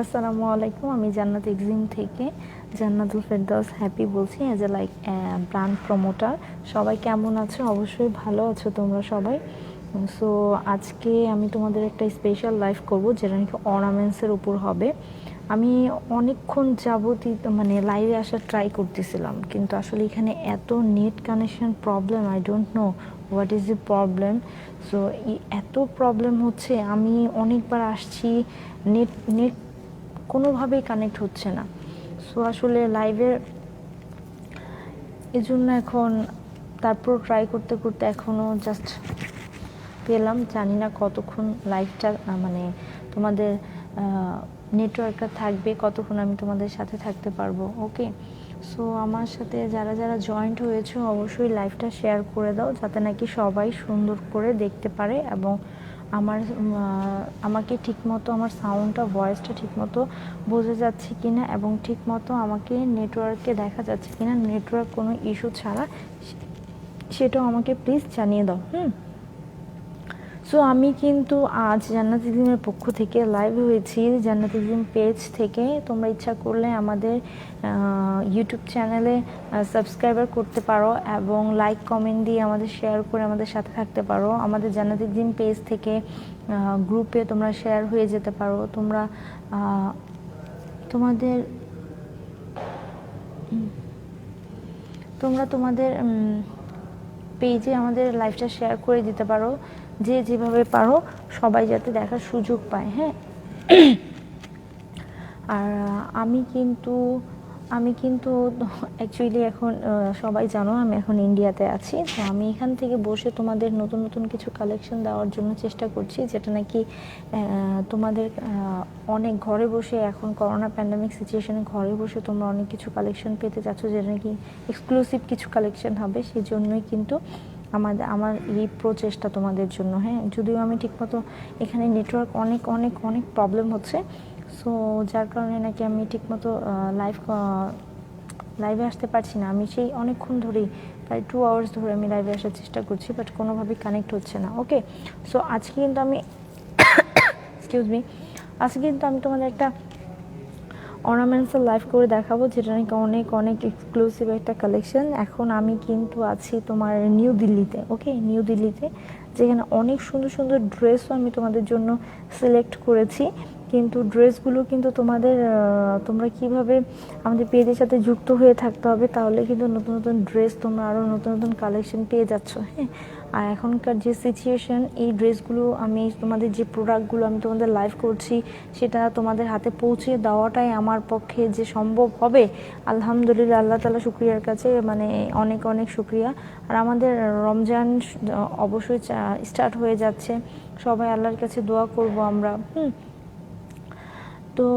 আসসালামু আলাইকুম। আমি জান্নাত এক্সিম থেকে জান্নাতুল ফেরদৌস হ্যাপি বলছি অ্যাজ এ ব্র্যান্ড প্রমোটার। সবাই কেমন আছো? অবশ্যই ভালো আছো তোমরা সবাই। সো আজকে আমি তোমাদের একটা স্পেশাল লাইভ করব যেটা নাকি অর্নামেন্টসের উপর হবে। আমি অনেকক্ষণ যাবতই লাইভে আসার ট্রাই করতেছিলাম, কিন্তু আসলে এখানে এত net connection problem, I don't know what is the problem. So এত প্রবলেম হচ্ছে, আমি অনেকবার আসছি, নেট নেট কোনোভাবেই কানেক্ট হচ্ছে না। সো আসলে লাইভের এজন্য এখন তারপর ট্রাই করতে করতে এখনও জাস্ট পেলাম, জানি না কতক্ষণ লাইভটা তোমাদের নেটওয়ার্কটা থাকবে, কতক্ষণ আমি তোমাদের সাথে থাকতে পারবো। ওকে, সো আমার সাথে যারা যারা জয়েন্ট হয়েছে অবশ্যই লাইভটা শেয়ার করে দাও, যাতে নাকি সবাই সুন্দর করে দেখতে পারে এবং আমাকে ঠিকমতো আমার সাউন্ডটা, ভয়েসটা ঠিকমতো বোঝা যাচ্ছে কিনা এবং ঠিকমতো আমাকে নেটওয়ার্কে দেখা যাচ্ছে কিনা, নেটওয়ার্ক কোনো ইস্যু ছাড়া সেটাও আমাকে প্লিজ জানিয়ে দাও। সো আমি কিন্তু আজ জান্নাত ইজিমের পক্ষ থেকে লাইভ হয়েছি, জান্নাত ইজিম পেজ থেকে। তোমরা ইচ্ছা করলে আমাদের ইউটিউব চ্যানেলে সাবস্ক্রাইবার করতে পারো এবং লাইক কমেন্ট দিয়ে আমাদের শেয়ার করে আমাদের সাথে থাকতে পারো। আমাদের জান্নাত ইজিম পেজ থেকে গ্রুপে তোমরা শেয়ার হয়ে যেতে পারো। তোমরা তোমাদের পেজে আমাদের লাইভটা শেয়ার করে দিতে পারো, যে যেভাবে পারো সবাই যাতে দেখার সুযোগ পায়। হ্যাঁ, আর আমি কিন্তু অ্যাকচুয়ালি এখন সবাই জানো আমি এখন ইন্ডিয়াতে আছি। তো আমি এখান থেকে বসে তোমাদের নতুন নতুন কিছু কালেকশন দেওয়ার জন্য চেষ্টা করছি, যেটা নাকি তোমাদের অনেক ঘরে বসে, এখন করোনা প্যান্ডামিক সিচুয়েশনে ঘরে বসে তোমরা অনেক কিছু কালেকশন পেতে চাচ্ছ, যেটা নাকি এক্সক্লুসিভ কিছু কালেকশন হবে। সেই জন্যই কিন্তু আমার এই প্রচেষ্টা তোমাদের জন্য। হ্যাঁ, যদিও আমি ঠিকমতো এখানে নেটওয়ার্ক অনেক অনেক অনেক প্রবলেম হচ্ছে, সো যার কারণে নাকি আমি ঠিকমতো লাইভে আসতে পারছি না। আমি সেই অনেকক্ষণ ধরেই, প্রায় 2 আওয়ার্স ধরে আমি লাইভে আসার চেষ্টা করছি, বাট কোনোভাবেই কানেক্ট হচ্ছে না। ওকে, সো আজকে কিন্তু আমি তোমাদের একটা অর্নামেন্টসের লাইভ করে দেখাবো, যেটা নাকি অনেক অনেক এক্সক্লুসিভ একটা কালেকশন। এখন আমি কিন্তু আছি তোমার নিউ দিল্লিতে। ওকে, নিউ দিল্লিতে, যেখানে অনেক সুন্দর সুন্দর ড্রেসও আমি তোমাদের জন্য সিলেক্ট করেছি। কিন্তু ড্রেসগুলো কিন্তু তোমরা কিভাবে আমাদের পেজের সাথে যুক্ত হয়ে থাকতে হবে, তাহলে কিন্তু নতুন নতুন ড্রেস তোমরা আরও নতুন নতুন কালেকশন পেয়ে যাচ্ছ। হ্যাঁ, আর এখনকার যে সিচুয়েশন, এই ড্রেসগুলো আমি তোমাদের যে প্রোডাক্টগুলো আমি তোমাদের লাইভ করছি, সেটা তোমাদের হাতে পৌঁছে দেওয়াটাই আমার পক্ষে যে সম্ভব হবে, আলহামদুলিল্লাহ, আল্লাহ তাআলা শুকরিয়ার কাছে অনেক অনেক শুকরিয়া। আর আমাদের রমজান অবশ্যই স্টার্ট হয়ে যাচ্ছে, সবাই আল্লাহর কাছে দোয়া করব আমরা। তো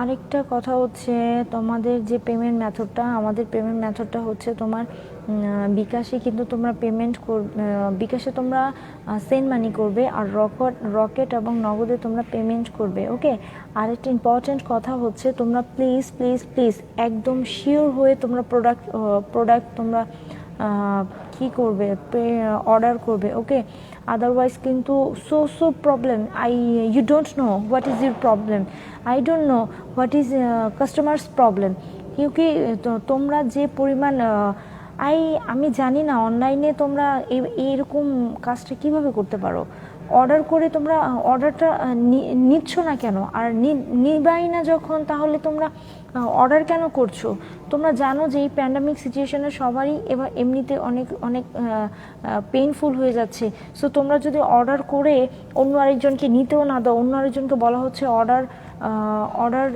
আরেকটা কথা হচ্ছে, তোমাদের যে পেমেন্ট মেথডটা, আমাদের পেমেন্ট মেথডটা হচ্ছে তোমার বিকাশে, কিন্তু তোমরা বিকাশে তোমরা সেন্ড মানি করবে, আর রকেট এবং নগদে তোমরা পেমেন্ট করবে। ওকে, আরেকটা ইম্পর্ট্যান্ট কথা হচ্ছে, তোমরা প্লিজ প্লিজ প্লিজ একদম শিওর হয়ে তোমরা প্রোডাক্ট তোমরা কি করবে, অর্ডার করবে। ওকে, আদারওয়াইজ কিন্তু so problem, you don't know what is your problem, I don't know what is customers problem. কিউকি তোমরা যে পরিমাণ আমি জানি না অনলাইনে তোমরা এইরকম কাজটা কিভাবে করতে পারো। অর্ডার করে তোমরা অর্ডারটা নিচ্ছ না কেন, আর নিবাই না যখন, তাহলে তোমরা অর্ডার কেন করছো? তোমরা জানো যে এই প্যান্ডামিক সিচুয়েশনে সবারই এবার এমনিতে অনেক অনেক পেইনফুল হয়ে যাচ্ছে। সো তোমরা যদি অর্ডার করে অন্য আরেকজনকে নিতেও না দাও, অন্য আরেকজনকে বলা হচ্ছে অর্ডার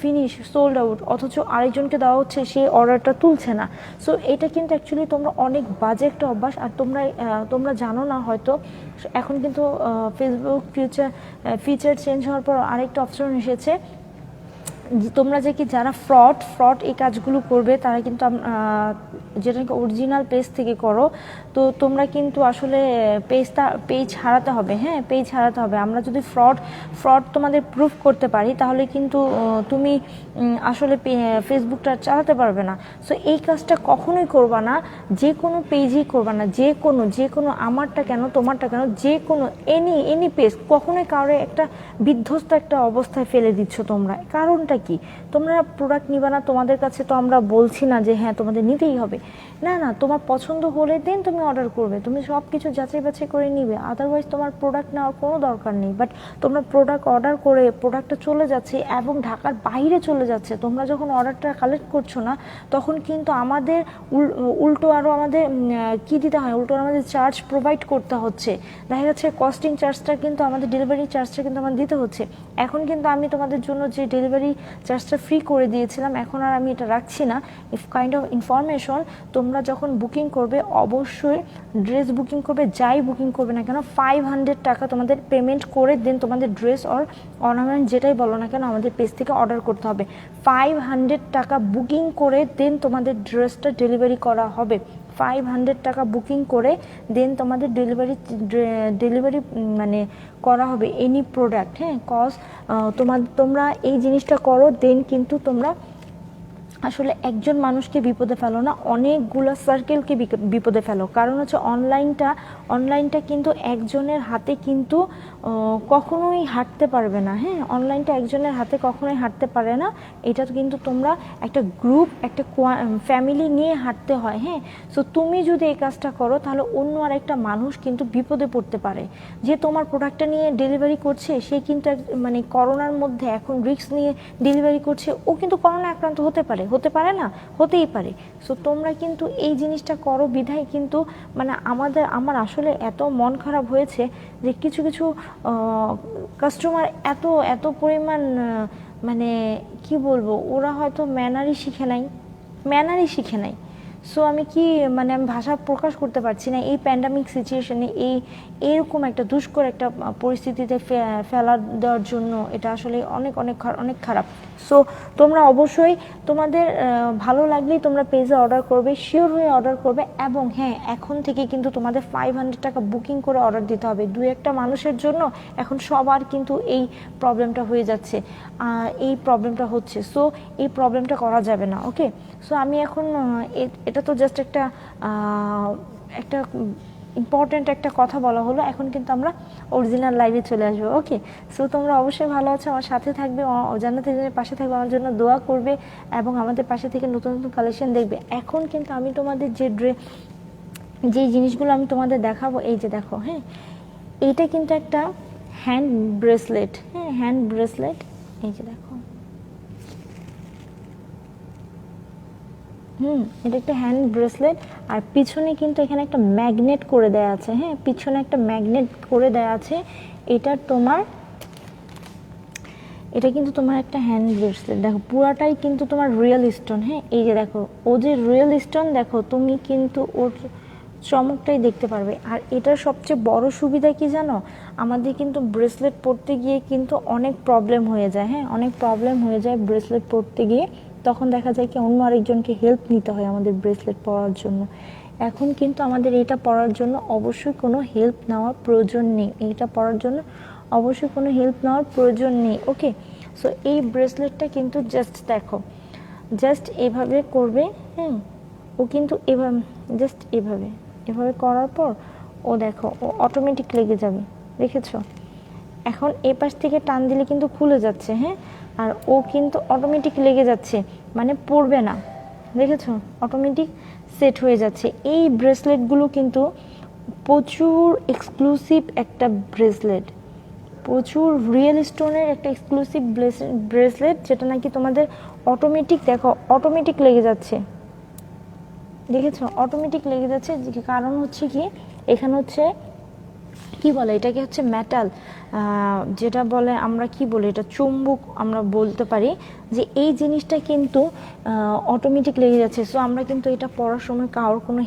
ফিনিশ, সোল্ড আউট, অথচ আরেকজনকে দেওয়া হচ্ছে, সে অর্ডারটা তুলছে না। সো এটা কিন্তু অ্যাকচুয়ালি তোমরা অনেক বাজে একটা অভ্যাস। আর তোমরা জানো না হয়তো, এখন কিন্তু ফেসবুক ফিচার চেঞ্জ হওয়ার পর আরেকটা অপশন এসেছে, তোমরা যে কি যারা ফ্রড ফ্রড এই কাজগুলো করবে তারা কিন্তু যেটা অরিজিনাল পেজ থেকে করো, তো তোমরা কিন্তু আসলে পেজ হারাতে হবে। হ্যাঁ, পেজ হারাতে হবে। আমরা যদি ফ্রড তোমাদের প্রুফ করতে পারি তাহলে কিন্তু তুমি আসলে ফেসবুকটা চালাতে পারবে না। সো এই কাজটা কখনোই করবা না, যে কোনো পেজই করবা না, যে কোনো আমারটা কেন তোমারটা কেন, যে কোনো এনি পেজ কখনোই কারো একটা বিধ্বস্ত একটা অবস্থায় ফেলে দিচ্ছ তোমরা। কারণটা কি? তোমরা প্রোডাক্ট নিবা না, তোমাদের কাছে তো আমরা বলছি না যে হ্যাঁ তোমাদের নিতেই হবে, না না, তোমার পছন্দ হলে দেন তুমি অর্ডার করবে, তুমি সব কিছু যাচাই বাছাই করে নিবে, আদারওয়াইজ তোমার প্রোডাক্ট নেওয়ার কোনো দরকার নেই। বাট তোমরা প্রোডাক্ট অর্ডার করে প্রোডাক্টটা চলে যাচ্ছে এবং ঢাকার বাইরে চলে যাচ্ছে, তোমরা যখন অর্ডারটা কালেক্ট করছো না তখন কিন্তু আমাদের উল্টো আরও আমাদের কী দিতে হয়, উল্টো আমাদের চার্জ প্রোভাইড করতে হচ্ছে। দেখা যাচ্ছে কস্টিং চার্জটা কিন্তু আমাদের ডেলিভারি চার্জটা কিন্তু আমাদের দিতে হচ্ছে। এখন কিন্তু আমি তোমাদের জন্য যে ডেলিভারি চার্জটা ফ্রি করে দিয়েছিলাম এখন আর আমি এটা রাখছি না। কাইন্ড অফ ইনফরমেশন, তোমরা যখন বুকিং করবে অবশ্যই ড্রেস বুকিং করবে, যাই বুকিং করবে না কেন 500 টাকা তোমাদের পেমেন্ট করে দেন তোমাদের ড্রেস অর অর্নামেন্ট যেটাই বলো না কেন আমাদের পেজ থেকে অর্ডার করতে হবে। 500 টাকা বুকিং করে দেন তোমাদের ড্রেসটা ডেলিভারি করা হবে। 500 টাকা বুকিং করে দেন তোমাদের ডেলিভারি মানে করা হবে এনি প্রোডাক্ট। হ্যাঁ, তোমরা এই জিনিসটা করো, দেন কিন্তু তোমরা আসলে একজন মানুষকে বিপদে ফেলো না, অনেকগুলো সার্কেলকে বিপদে ফেলো। কারণ হচ্ছে অনলাইনটা কিন্তু একজনের হাতে কিন্তু কখনোই হাঁটতে পারবে না। হ্যাঁ, অনলাইনটা একজনের হাতে কখনোই হাঁটতে পারে না, এটা কিন্তু তোমরা একটা গ্রুপ একটা ফ্যামিলি নিয়ে হাঁটতে হয়। হ্যাঁ, সো তুমি যদি এই কাজটা করো তাহলে অন্য আরেকটা মানুষ কিন্তু বিপদে পড়তে পারে। যে তোমার প্রোডাক্টটা নিয়ে ডেলিভারি করছে সে কিন্তু মানে করোনার মধ্যে এখন রিস্ক নিয়ে ডেলিভারি করছে, ও কিন্তু করোনা আক্রান্ত হতে পারে না, হতেই পারে। সো তোমরা কিন্তু এই জিনিসটা করো বিধায় কিন্তু মানে আমার আসলে এত মন খারাপ হয়েছে যে কিছু কিছু কাস্টমার এত পরিমাণ মানে কি বলবো, ওরা হয়তো ম্যানারই শিখে নাই। সো আমি ভাষা প্রকাশ করতে পারছি না। এই প্যান্ডামিক সিচুয়েশনে এরকম একটা দুষ্কর একটা পরিস্থিতিতে ফেলা দেওয়ার জন্য এটা আসলে অনেক খারাপ। সো তোমরা অবশ্যই তোমাদের ভালো লাগলেই তোমরা পেজে অর্ডার করবে, শিওর হয়ে অর্ডার করবে। এবং হ্যাঁ, এখন থেকে কিন্তু তোমাদের 500 টাকা বুকিং করে অর্ডার দিতে হবে। দু একটা মানুষের জন্য এখন সবার কিন্তু এই প্রবলেমটা হয়ে যাচ্ছে, এই প্রবলেমটা হচ্ছে। সো এই প্রবলেমটা করা যাবে না। ওকে, সো আমি এখন এটা তো জাস্ট একটা ইম্পর্ট্যান্ট একটা কথা বলা হলো, এখন কিন্তু আমরা অরিজিনাল লাইভে চলে আসবো। ওকে, সো তোমরা অবশ্যই ভালো আছো, আমার সাথে থাকবে, জান্নাতের পাশে থাকবে, আমার জন্য দোয়া করবে এবং আমাদের পাশে থেকে নতুন নতুন কালেকশন দেখবে। এখন কিন্তু আমি তোমাদের যে জিনিসগুলো আমি তোমাদের দেখাবো, এই যে দেখো। হ্যাঁ, এইটা কিন্তু একটা হ্যান্ড ব্রেসলেট। হ্যাঁ, হ্যান্ড ব্রেসলেট, এই যে দেখো। এটা একটা হ্যান্ড ব্রেসলেট, আর পিছনে কিন্তু এখানে একটা ম্যাগনেট করে দেয়া আছে। হ্যাঁ, পিছনে একটা ম্যাগনেট করে দেয়া আছে। এটা কিন্তু তোমার একটা হ্যান্ড ব্রেসলেট। দেখো পুরাটাই কিন্তু তোমার রিয়েল স্টোন। হ্যাঁ, এই যে দেখো, ও যে রিয়েল স্টোন, দেখো তুমি কিন্তু ওর চমকটাই দেখতে পারবে। আর এটার সবচেয়ে বড় সুবিধা কি জানো, আমাদের কিন্তু ব্রেসলেট পরতে গিয়ে কিন্তু অনেক প্রবলেম হয়ে যায়। হ্যাঁ, অনেক প্রবলেম হয়ে যায় ব্রেসলেট পরতে গিয়ে, তখন দেখা যায় কি অন্য আরেকজনকে হেল্প নিতে হয় আমাদের ব্রেসলেট পরার জন্য। এখন কিন্তু আমাদের এটা পরার জন্য অবশ্যই কোনো হেল্প নেওয়ার প্রয়োজন নেই, এটা পরার জন্য অবশ্যই কোনো হেল্প নেওয়ার প্রয়োজন নেই। ওকে, সো এই ব্রেসলেটটা কিন্তু জাস্ট দেখো, জাস্ট এভাবে করবে। হ্যাঁ, ও কিন্তু জাস্ট এভাবে করার পর ও দেখো, ও অটোমেটিক লেগে যাবে, দেখেছো? এখন এই পাশ থেকে টান দিলে কিন্তু খুলে যাচ্ছে। হ্যাঁ, আর ও কিন্তু অটোমেটিক লেগে যাচ্ছে, মানে পড়বে না, দেখেছো? অটোমেটিক সেট হয়ে যাচ্ছে। এই ব্রেসলেটগুলো কিন্তু প্রচুর এক্সক্লুসিভ একটা ব্রেসলেট, প্রচুর রিয়েল স্টোনের একটা এক্সক্লুসিভ ব্রেসলেট, যেটা নাকি তোমাদের অটোমেটিক, দেখো অটোমেটিক লেগে যাচ্ছে, দেখেছো? অটোমেটিক লেগে যাচ্ছে। কারণ হচ্ছে কি, এখানে হচ্ছে কি বলে এটাকে হচ্ছে মেটাল, যেটা বলে আমরা কি বলি এটা চুম্বক আমরা বলতে পারি, যে এই জিনিসটা কিন্তু অটোমেটিক লেগে যাচ্ছে। সো আমরা কিন্তু এটা পড়ার সময় কারোর কোনো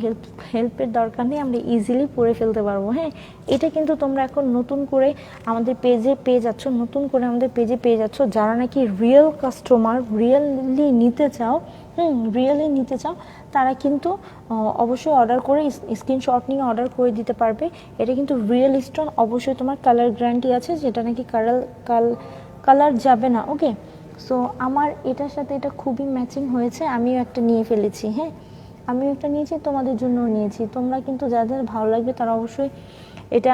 হেল্পের দরকার নেই, আমরা ইজিলি পড়ে ফেলতে পারবো। হ্যাঁ, এটা কিন্তু তোমরা এখন নতুন করে আমাদের পেজে পেয়ে যাচ্ছ, নতুন করে আমাদের পেজে পেয়ে যাচ্ছ যারা নাকি রিয়েল কাস্টমার, রিয়েলি নিতে চাও, রিয়েলি নিতে চাও, তারা কিন্তু অবশ্যই অর্ডার করে স্ক্রিনশট নিয়ে অর্ডার করে দিতে পারবে। এটা কিন্তু রিয়েল স্টোন, অবশ্যই তোমার কালার গ্যারান্টি আছে, যেটা নাকি কালার যাবে না। ওকে, সো আমার এটার সাথে এটা খুবই ম্যাচিং হয়েছে, আমিও একটা নিয়ে ফেলেছি। হ্যাঁ, আমিও একটা নিয়েছি, তোমাদের জন্যও নিয়েছি। তোমরা কিন্তু যাদের ভালো লাগবে তারা অবশ্যই এটা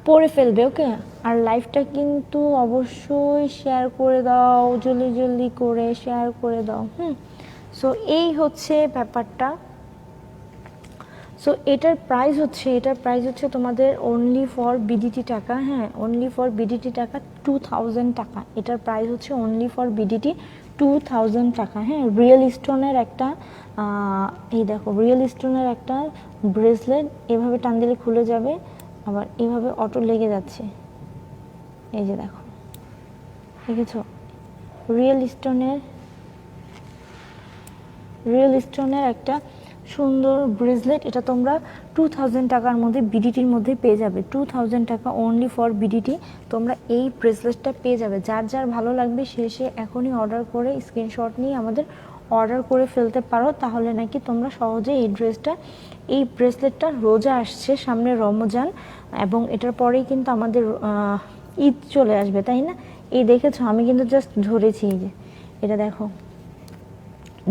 পড়ে ফেলবে। ওকে, আর লাইভটা কিন্তু অবশ্যই শেয়ার করে দাও, জলদি জলদি করে শেয়ার করে দাও। সো এই হচ্ছে ব্যাপারটা। সো এটার প্রাইস হচ্ছে তোমাদের অনলি ফর বিডিটি টাকা। হ্যাঁ, অনলি ফর বিডিটি টাকা 2000 টাকা। এটার প্রাইস হচ্ছে অনলি ফর বিডিটি 2000 টাকা। হ্যাঁ, রিয়েল স্টোনের একটা এই দেখো রিয়েল স্টোনের একটা ব্রেসলেট, এভাবে টান দিলে খুলে যাবে, আবার এভাবে অটো লেগে যাচ্ছে, এই যে দেখো, দেখেছো, রিয়েল স্টোনের একটা সুন্দর ব্রেসলেট। এটা তোমরা 2000 টাকার মধ্যে বিডিটির মধ্যে পেয়ে যাবে। 2000 টাকা অনলি ফর বিডিটি তোমরা এই ব্রেসলেটটা পেয়ে যাবে। যার যার ভালো লাগবে সে এখনই অর্ডার করে স্ক্রিনশট নিয়ে আমাদের অর্ডার করে ফেলতে পারো, তাহলে নাকি তোমরা সহজে এই ব্রেসলেটটা রোজা আসছে সামনে, রমজান, এবং এটার পরেই কিন্তু আমাদের ঈদ চলে আসবে, তাই না? এই দেখেছো, আমি কিন্তু জাস্ট ধরেছি, এই যে এটা দেখো,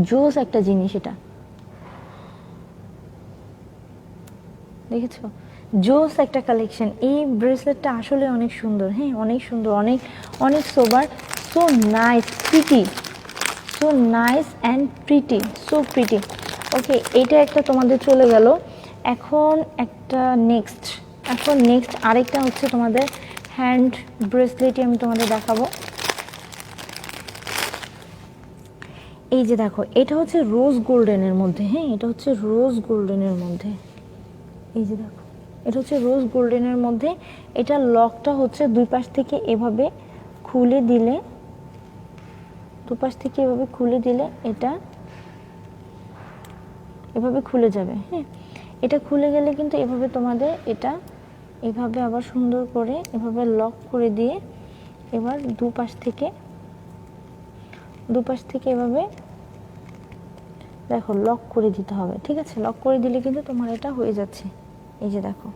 জোস একটা জিনিস, এটা দেখেছো, জোস একটা কালেকশন। এই ব্রেসলেটটা আসলে অনেক সুন্দর। হ্যাঁ, অনেক সুন্দর, অনেক অনেক sober, so nice, pretty, so nice and pretty, so pretty. Okay, এইটা একটা তোমাদের চলে গেল। এখন নেক্সট আরেকটা হচ্ছে তোমাদের হ্যান্ড ব্রেসলেটই আমি তোমাদের দেখাবো। এই যে দেখো, এটা হচ্ছে রোজ গোল্ডেনের মধ্যে। হ্যাঁ, এটা হচ্ছে রোজ গোল্ডেনের মধ্যে, এই যে দেখো, এটা হচ্ছে রোজ গোল্ডেনের মধ্যে। এটা লকটা হচ্ছে দুই পাশ থেকে এভাবে খুলে দিলে, এটা এভাবে খুলে যাবে। হ্যাঁ, এটা খুলে গেলে কিন্তু এভাবে তোমাদের এটা এভাবে আবার সুন্দর করে এভাবে লক করে দিয়ে, এবার দুপাশ থেকে এভাবে দেখো লক করে দিতে হবে। ঠিক আছে, লক করে দিলে কিন্তু তোমার এটা হয়ে যাচ্ছে। এই যে দেখো,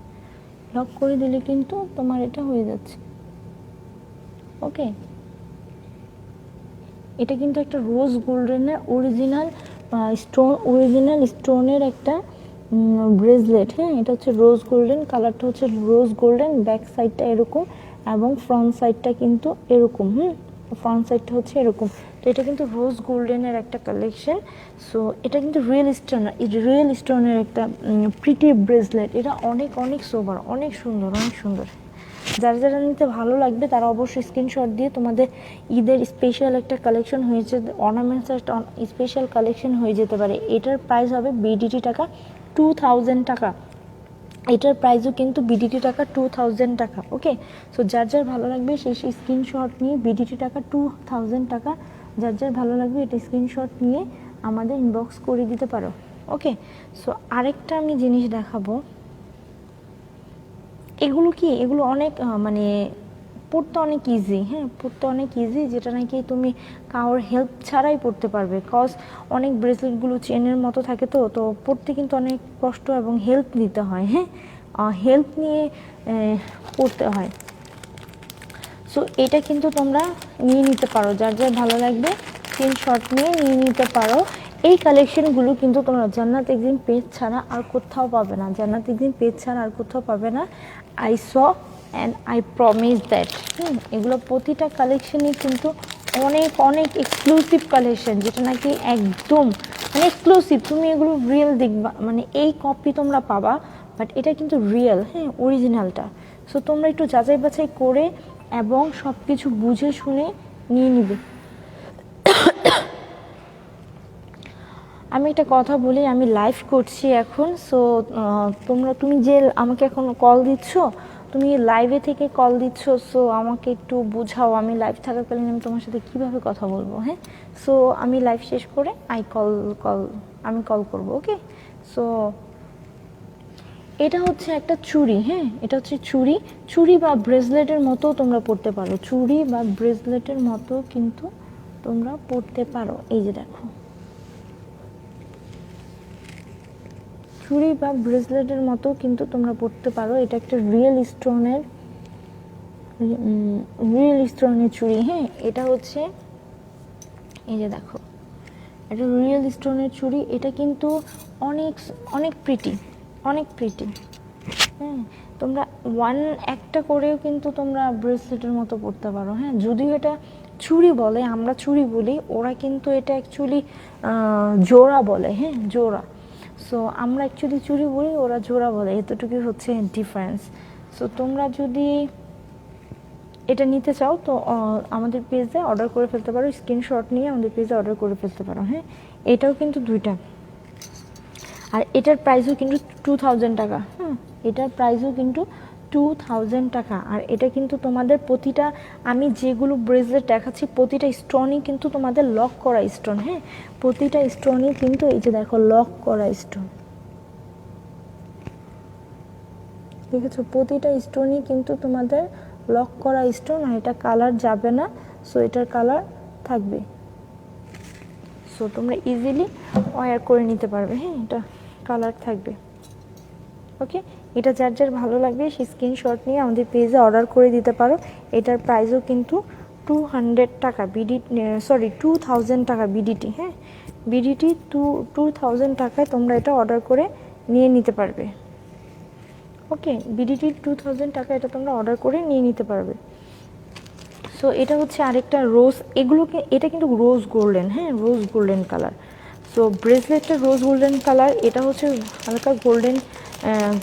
লক করে দিলে কিন্তু তোমার এটা হয়ে যাচ্ছে। ওকে, এটা কিন্তু একটা রোজ গোল্ডেনের অরিজিনাল স্টোনের একটা ব্রেসলেট। হ্যাঁ, এটা হচ্ছে রোজ গোল্ডেন, কালারটা হচ্ছে রোজ গোল্ডেন, ব্যাক সাইডটা এরকম এবং ফ্রন্ট সাইডটা কিন্তু এরকম। ফ্রন্ট সাইডটা হচ্ছে এরকম। তো এটা কিন্তু রোজ গোল্ডেনের একটা কালেকশন। সো এটা কিন্তু রিয়েল স্টোনের একটা প্রিটি ব্রেসলেট। এটা অনেক অনেক সোবার, অনেক সুন্দর, অনেক সুন্দর। যারা নিতে ভালো লাগবে তারা অবশ্যই স্ক্রিনশট দিয়ে, তোমাদের ঈদের স্পেশাল একটা কালেকশন হয়েছে, অর্নামেন্টসের একটা স্পেশাল কালেকশন হয়ে যেতে পারে। এটার প্রাইস হবে বিডিটি টাকা 2000 টাকা। এটার প্রাইসও কিন্তু বিডিটি টাকা 2000 টাকা। ওকে, সো যার ভালো লাগবে সেই স্ক্রিনশট নিয়ে বিডিটি টাকা 2000 টাকা, যার ভালো লাগবে এটা স্ক্রিনশট নিয়ে আমাদের ইনবক্স করে দিতে পারো। ওকে, সো আরেকটা আমি জিনিস দেখাবো। এগুলো অনেক মানে পড়তে অনেক ইজি। হ্যাঁ, পড়তে অনেক ইজি, যেটা নাকি তুমি কারোর হেল্প ছাড়াই পড়তে পারবে। কজ অনেক ব্রেসলেটগুলো চেনের মতো থাকে, তো পড়তে কিন্তু অনেক কষ্ট এবং হেল্প নিতে হয়। হ্যাঁ, হেল্প নিয়ে পড়তে হয়। সো এটা কিন্তু তোমরা নিয়ে নিতে পারো, যার ভালো লাগবে স্ক্রিনশট নিয়ে নিতে পারো। এই কালেকশনগুলো কিন্তু তোমরা জান্নাত এক্সিম পেজ ছাড়া আর কোথাও পাবে না, I saw and I promise that. এগুলো প্রতিটা কালেকশনই কিন্তু অনেক অনেক এক্সক্লুসিভ কালেকশন, যেটা নাকি একদম মানে এক্সক্লুসিভ। তুমি এগুলো রিয়েল দেখবা, মানে এই কপি তোমরা পাবা, বাট এটা কিন্তু রিয়েল। হ্যাঁ, অরিজিনালটা। সো তোমরা একটু যাচাই বাছাই করে এবং সব কিছু বুঝে শুনে নিয়ে নিবে। আমি একটা কথা বলি, আমি লাইভ করছি এখন। সো তুমি যে আমাকে এখন কল দিচ্ছ, তুমি লাইভে থেকে কল দিচ্ছ, সো আমাকে একটু বোঝাও আমি লাইভ থাকাকালীন আমি তোমার সাথে কিভাবে কথা বলবো। হ্যাঁ, সো আমি লাইভ শেষ করে আমি কল করব। ওকে, সো এটা হচ্ছে একটা চুড়ি। হ্যাঁ, এটা হচ্ছে চুড়ি বা ব্রেসলেটের মতো তোমরা পরতে পারো, চুড়ি বা ব্রেসলেটের মতো কিন্তু তোমরা পরতে পারো। এই যে দেখো, চুড়ি বা ব্রেসলেটের মতো কিন্তু তোমরা পরতে পারো। এটা একটা রিয়েল স্টোনের চুড়ি। হ্যাঁ, এটা হচ্ছে, এই যে দেখো, এটা রিয়েল স্টোনের চুড়ি। এটা কিন্তু অনেক অনেক প্রিটি, অনেক প্রিটি। হ্যাঁ, তোমরা একটা করেও কিন্তু তোমরা ব্রেসলেটের মতো পরতে পারো। হ্যাঁ, যদিও এটা চুড়ি বলে, আমরা চুড়ি বলি, ওরা কিন্তু এটা অ্যাকচুয়ালি জোড়া বলে। হ্যাঁ, জোড়া। সো আমরা অ্যাকচুয়ালি চুড়ি বলি, ওরা জোড়া বলে, এতটুকুই হচ্ছে ডিফারেন্স। সো তোমরা যদি এটা নিতে চাও তো আমাদের পেজে অর্ডার করে ফেলতে পারো, স্ক্রিনশট নিয়ে আমাদের পেজে অর্ডার করে ফেলতে পারো। হ্যাঁ, এটাও কিন্তু দুইটা, আর এটার প্রাইসও কিন্তু 2000 টাকা। হুম, এটার প্রাইসও কিন্তু 2000 টাকা। আর এটা কিন্তু তোমাদের প্রতিটা, আমি যেগুলো ব্রেসলেট দেখাচ্ছি প্রতিটা স্টোনই কিন্তু তোমাদের লক করা স্টোন। হ্যাঁ, প্রতিটা স্টোনই কিন্তু এই যে দেখো লক করা স্টোন, দেখেছো? প্রতিটা স্টোনই কিন্তু তোমাদের লক করা স্টোন, আর এটা কালার যাবে না। সো এটার কালার থাকবে, সো তোমরা ইজিলি ওয়্যার করে নিতে পারবে। হ্যাঁ, এটা কালার থাকবে। ওকে, এটা যার যার ভালো লাগবে সেই স্ক্রিনশট নিয়ে আমাদের পেজে অর্ডার করে দিতে পারো। এটার প্রাইসও কিন্তু 200 টাকা 2000 টাকা বিডিটি। হ্যাঁ, বিডিটি 2000 টাকায় তোমরা এটা অর্ডার করে নিয়ে নিতে পারবে। ওকে, বিডিটি 2000 টাকা এটা তোমরা অর্ডার করে নিয়ে নিতে পারবে। সো এটা হচ্ছে আরেকটা রোজ, এটা কিন্তু রোজ গোল্ডেন। হ্যাঁ, রোজ গোল্ডেন কালার। সো ব্রেসলেটটা রোজ গোল্ডেন কালার, এটা হচ্ছে হালকা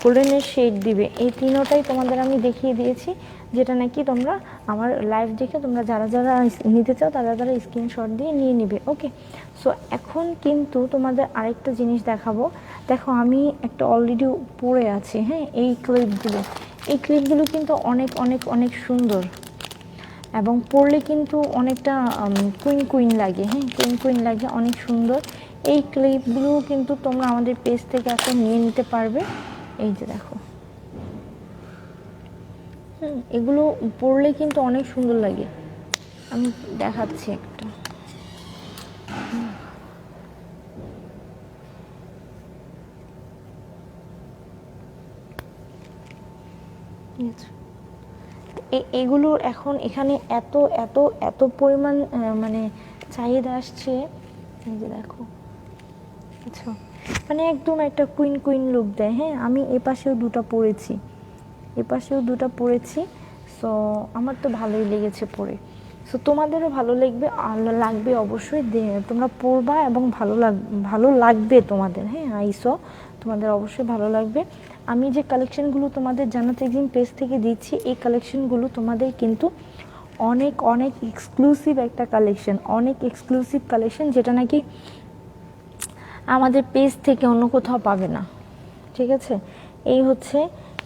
গোল্ডেনের শেড দিবে। এই তিনোটাই তোমাদের আমি দেখিয়ে দিয়েছি, যেটা নাকি তোমরা আমার লাইভ দেখে তোমরা যারা যারা নিতে চাও তারা তারা স্ক্রিনশট দিয়ে নিয়ে নিবে। ওকে, সো এখন কিন্তু তোমাদের আরেকটা জিনিস দেখাবো। দেখো, আমি একটা অলরেডি পরে আছি। হ্যাঁ, এই ক্লিপগুলো কিন্তু অনেক অনেক অনেক সুন্দর এবং পরলে কিন্তু অনেকটা কুইন লাগে। হ্যাঁ, কুইন লাগে, অনেক সুন্দর। এই ক্লিপগুলো কিন্তু তোমরা আমাদের পেজ থেকে একটা নিয়ে নিতে পারবে। এই যে দেখো, এগুলো পরলে কিন্তু অনেক সুন্দর লাগে। আমি দেখাচ্ছি একটা, এগুলোর এখন এখানে এত এত এত পরিমাণ মানে চাহিদা আসছে। এই যে দেখো, আচ্ছা, মানে একদম একটা কুইন লুক দেয়। হ্যাঁ, আমি এপাশেও পরেছি। সো আমার তো ভালোই লেগেছে পরে। সো তোমাদেরও ভালো লাগবে অবশ্যই। তোমরা পরবা এবং ভালো লাগবে তোমাদের। হ্যাঁ, আইসো, তোমাদের অবশ্যই ভালো লাগবে। আমি যে কালেকশনগুলো তোমাদের জানাতে একদিন পেজ থেকে দিচ্ছি, এই কালেকশনগুলো তোমাদের কিন্তু অনেক অনেক এক্সক্লুসিভ একটা কালেকশন, অনেক এক্সক্লুসিভ কালেকশন, যেটা নাকি আমাদের পেজ থেকে অন্য কোথাও পাবে না। ঠিক আছে, এই হচ্ছে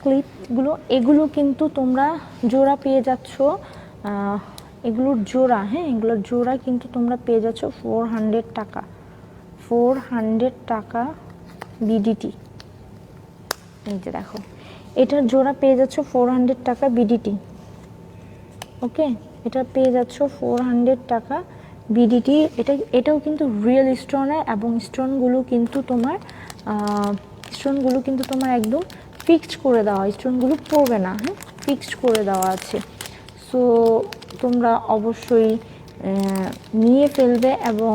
ক্লিপগুলো। এগুলো কিন্তু তোমরা জোড়া পেয়ে যাচ্ছ, এগুলোর জোড়া। হ্যাঁ, এগুলোর জোড়া কিন্তু তোমরা পেয়ে যাচ্ছ 400 টাকা, 400 টাকা বিডিটি। এই যে দেখো, এটার জোড়া পেয়ে যাচ্ছ 400 টাকা বিডিটি। ওকে, এটা পেয়ে যাচ্ছ 400 টাকা বিডিটি। এটাও কিন্তু রিয়েল স্টোনের, এবং স্টোনগুলো কিন্তু তোমার একদম ফিক্সড করে দেওয়া, স্টোনগুলো পড়বে না। হ্যাঁ, ফিক্সড করে দেওয়া আছে। সো তোমরা অবশ্যই নিয়ে ফেলবে এবং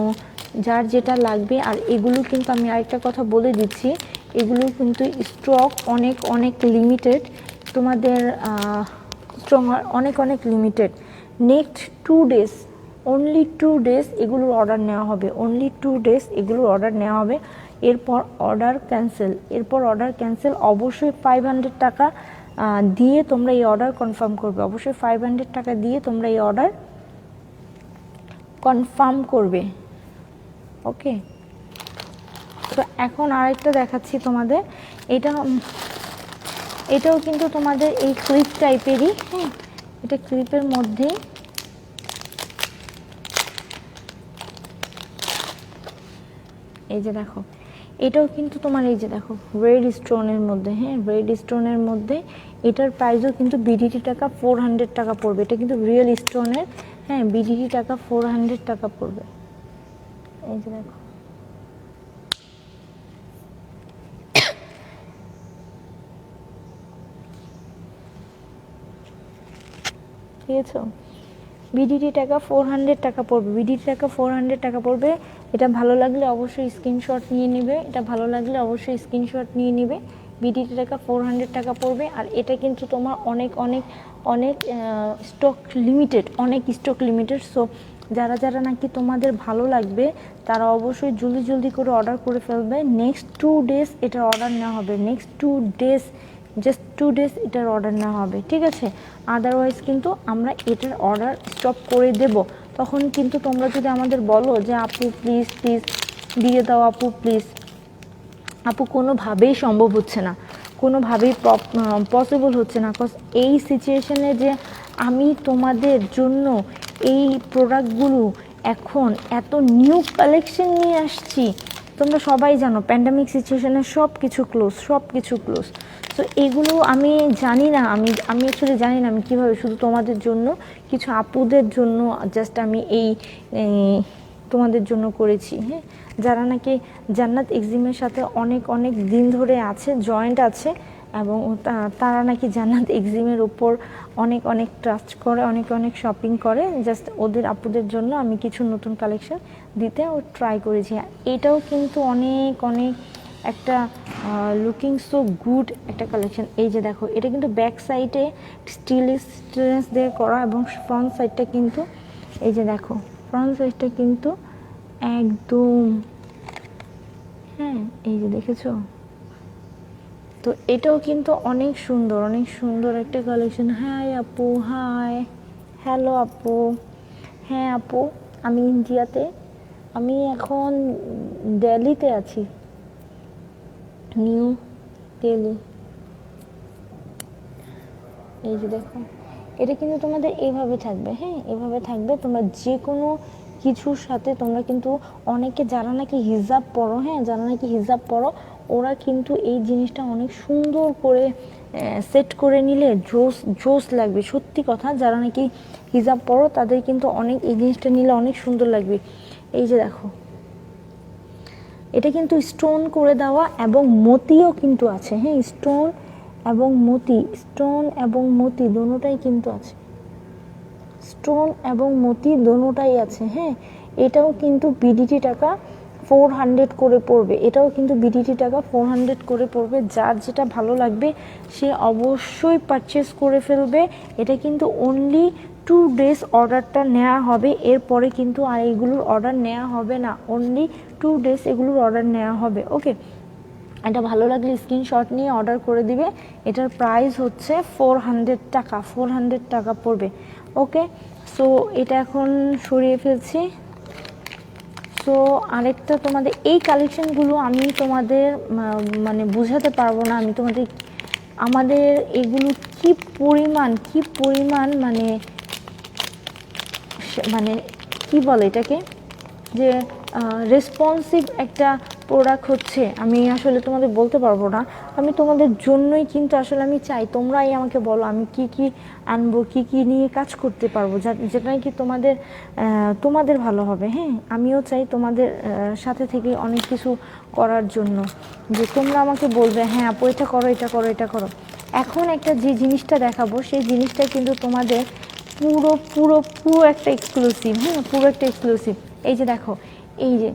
যার যেটা লাগবে। আর এগুলো কিন্তু আমি আরেকটা কথা বলে দিচ্ছি, এগুলো কিন্তু স্টক অনেক অনেক লিমিটেড, তোমাদের অনেক অনেক limited. Next 2 days, only 2 days এগুলোর অর্ডার নেওয়া হবে, অনলি 2 ডেজ এগুলোর অর্ডার নেওয়া হবে। এরপর অর্ডার ক্যান্সেল। অবশ্যই 500 টাকা দিয়ে তোমরা এই অর্ডার কনফার্ম করবে, অবশ্যই 500 টাকা দিয়ে তোমরা এই অর্ডার কনফার্ম করবে। ওকে, তো এখন আরেকটা দেখাচ্ছি তোমাদের, এটাও কিন্তু তোমাদের এই ক্লিপ টাইপেরই, হ্যাঁ এটা ক্লিপের মধ্যেই, এই যে দেখো এটাও কিন্তু তোমার এই যে দেখো রেড স্টোনের মধ্যে, হ্যাঁ রেড স্টোনের মধ্যে। এটার প্রাইসও কিন্তু বিডিটি টাকা 400 টাকা পড়বে। এটা কিন্তু রিয়েল স্টোনের, হ্যাঁ বিডিটি টাকা 400 টাকা পড়বে। এই যে দেখো ঠিক আছে, বিডিটি টাকা 400 টাকা পড়বে, বিডিটি টাকা 400 টাকা পড়বে। এটা ভালো লাগলে অবশ্যই স্ক্রিনশট নিয়ে নেবে, এটা ভালো লাগলে অবশ্যই স্ক্রিনশট নিয়ে নেবে। বিডিটি টাকা 400 টাকা পড়বে। আর এটা কিন্তু তোমার অনেক অনেক অনেক স্টক লিমিটেড, অনেক স্টক লিমিটেড। সো যারা যারা নাকি তোমাদের ভালো লাগবে তারা অবশ্যই জলদি জলদি করে অর্ডার করে ফেলবে। নেক্সট 2 ডেজ এটার অর্ডার নেওয়া হবে, নেক্সট 2 ডেজ, জাস্ট 2 ডেজ এটার অর্ডার নেওয়া হবে, ঠিক আছে। আদারওয়াইজ কিন্তু আমরা এটার অর্ডার স্টপ করে দেব। তখন কিন্তু তোমরা যদি আমাদের বলো যে আপু প্লিজ প্লিজ দিয়ে দাও, আপু প্লিজ, আপু কোনোভাবেই সম্ভব হচ্ছে না, কোনোভাবেই পসিবল হচ্ছে না। কজ এই সিচুয়েশনে যে আমি তোমাদের জন্য এই প্রোডাক্টগুলো এখন এত নিউ কালেকশন নিয়ে আসছি, তোমরা সবাই জানো প্যান্ডামিক সিচুয়েশনে সব কিছু ক্লোজ, সব কিছু ক্লোজ। তো এগুলো আমি জানি না, আমি অ্যাকচুয়ালি জানি না আমি কীভাবে শুধু তোমাদের জন্য, কিছু আপুদের জন্য জাস্ট আমি এই তোমাদের জন্য করেছি, হ্যাঁ যারা নাকি জান্নাত এক্সিমের সাথে অনেক অনেক দিন ধরে আছে, জয়েন্ট আছে, এবং তারা নাকি জান্নাত এক্সিমের উপর অনেক অনেক ট্রাস্ট করে, অনেক অনেক শপিং করে। জাস্ট ওদের আপুদের জন্য আমি কিছু নতুন কালেকশন দিতে ট্রাই করেছি। এটাও কিন্তু অনেক অনেক একটা লুকিং সো গুড একটা কালেকশন। এই যে দেখো এটা কিন্তু ব্যাক সাইডে স্টেনলেস দিয়ে করা, এবং ফ্রন্ট সাইডটা কিন্তু এই যে দেখো ফ্রন্ট সাইডটা কিন্তু একদম, হ্যাঁ এই যে দেখেছো। তো এটাও কিন্তু অনেক সুন্দর, অনেক সুন্দর একটা কালেকশন। হাই আপু, হাই, হ্যালো আপু, হ্যাঁ আপু আমি ইন্ডিয়াতে, আমি এখন দিল্লিতে আছি, নিউ দিল্লি। এই যে দেখো এটা কিন্তু তোমাদের এইভাবে থাকবে, হ্যাঁ এভাবে থাকবে। তোমরা যে কোনো কিছুর সাথে তোমরা কিন্তু, অনেকে যারা নাকি হিজাব পরো, হ্যাঁ যারা নাকি হিজাব পরো ওরা কিন্তু এই জিনিসটা অনেক সুন্দর করে সেট করে নিলে জোস জোস লাগবে। সত্যি কথা, যারা নাকি হিজাব পরো তাদের কিন্তু অনেক এই জিনিসটা নিলে অনেক সুন্দর লাগবে। এই যে দেখো এটা কিন্তু স্টোন করে দেওয়া এবং মতিও কিন্তু আছে, হ্যাঁ স্টোন এবং মতি, স্টোন এবং মতি দোনোটাই কিন্তু আছে, স্টোন এবং মতি দোনোটাই আছে, হ্যাঁ। এটাও কিন্তু বিডিটি টাকা 400 করে পড়বে, এটাও কিন্তু বিডিটি টাকা 400 করে পড়বে। যার যেটা ভালো লাগবে সে অবশ্যই পারচেস করে ফেলবে। এটা কিন্তু অনলি 2 ডেজ অর্ডারটা নেওয়া হবে, এরপরে কিন্তু আর এগুলোর অর্ডার নেওয়া হবে না। অনলি 2 ডেজ এগুলোর অর্ডার নেওয়া হবে, ওকে। এটা ভালো লাগলে স্ক্রিনশট নিয়ে অর্ডার করে দিবে। এটার প্রাইস হচ্ছে 400 টাকা, 400 টাকা পড়বে, ওকে। সো এটা এখন সরিয়ে ফেলছি। সো আরেকটা তোমাদের এই কালেকশনগুলো আমি তোমাদের মানে বোঝাতে পারবো না, আমি তোমাদের আমাদের এগুলো কি পরিমাণ মানে মানে কি বলে এটাকে, যে রেসপন্সিভ একটা প্রোডাক্ট হচ্ছে, আমি আসলে তোমাদের বলতে পারবো না। আমি তোমাদের জন্যই কিন্তু আসলে আমি চাই তোমরাই আমাকে বলো আমি কি কি আনবো, কি কি নিয়ে কাজ করতে পারবো, যেটা নাকি তোমাদের ভালো হবে, হ্যাঁ। আমিও চাই তোমাদের সাথে থেকে অনেক কিছু করার জন্য, যে তোমরা আমাকে বলবে হ্যাঁ আপু এটা করো, এটা করো, এটা করো। এখন একটা যে জিনিসটা দেখাবো সেই জিনিসটা কিন্তু তোমাদের পুরো পুরো পুরো একটা এক্সক্লুসিভ, হ্যাঁ পুরো একটা এক্সক্লুসিভ। এই যে দেখো, এই যে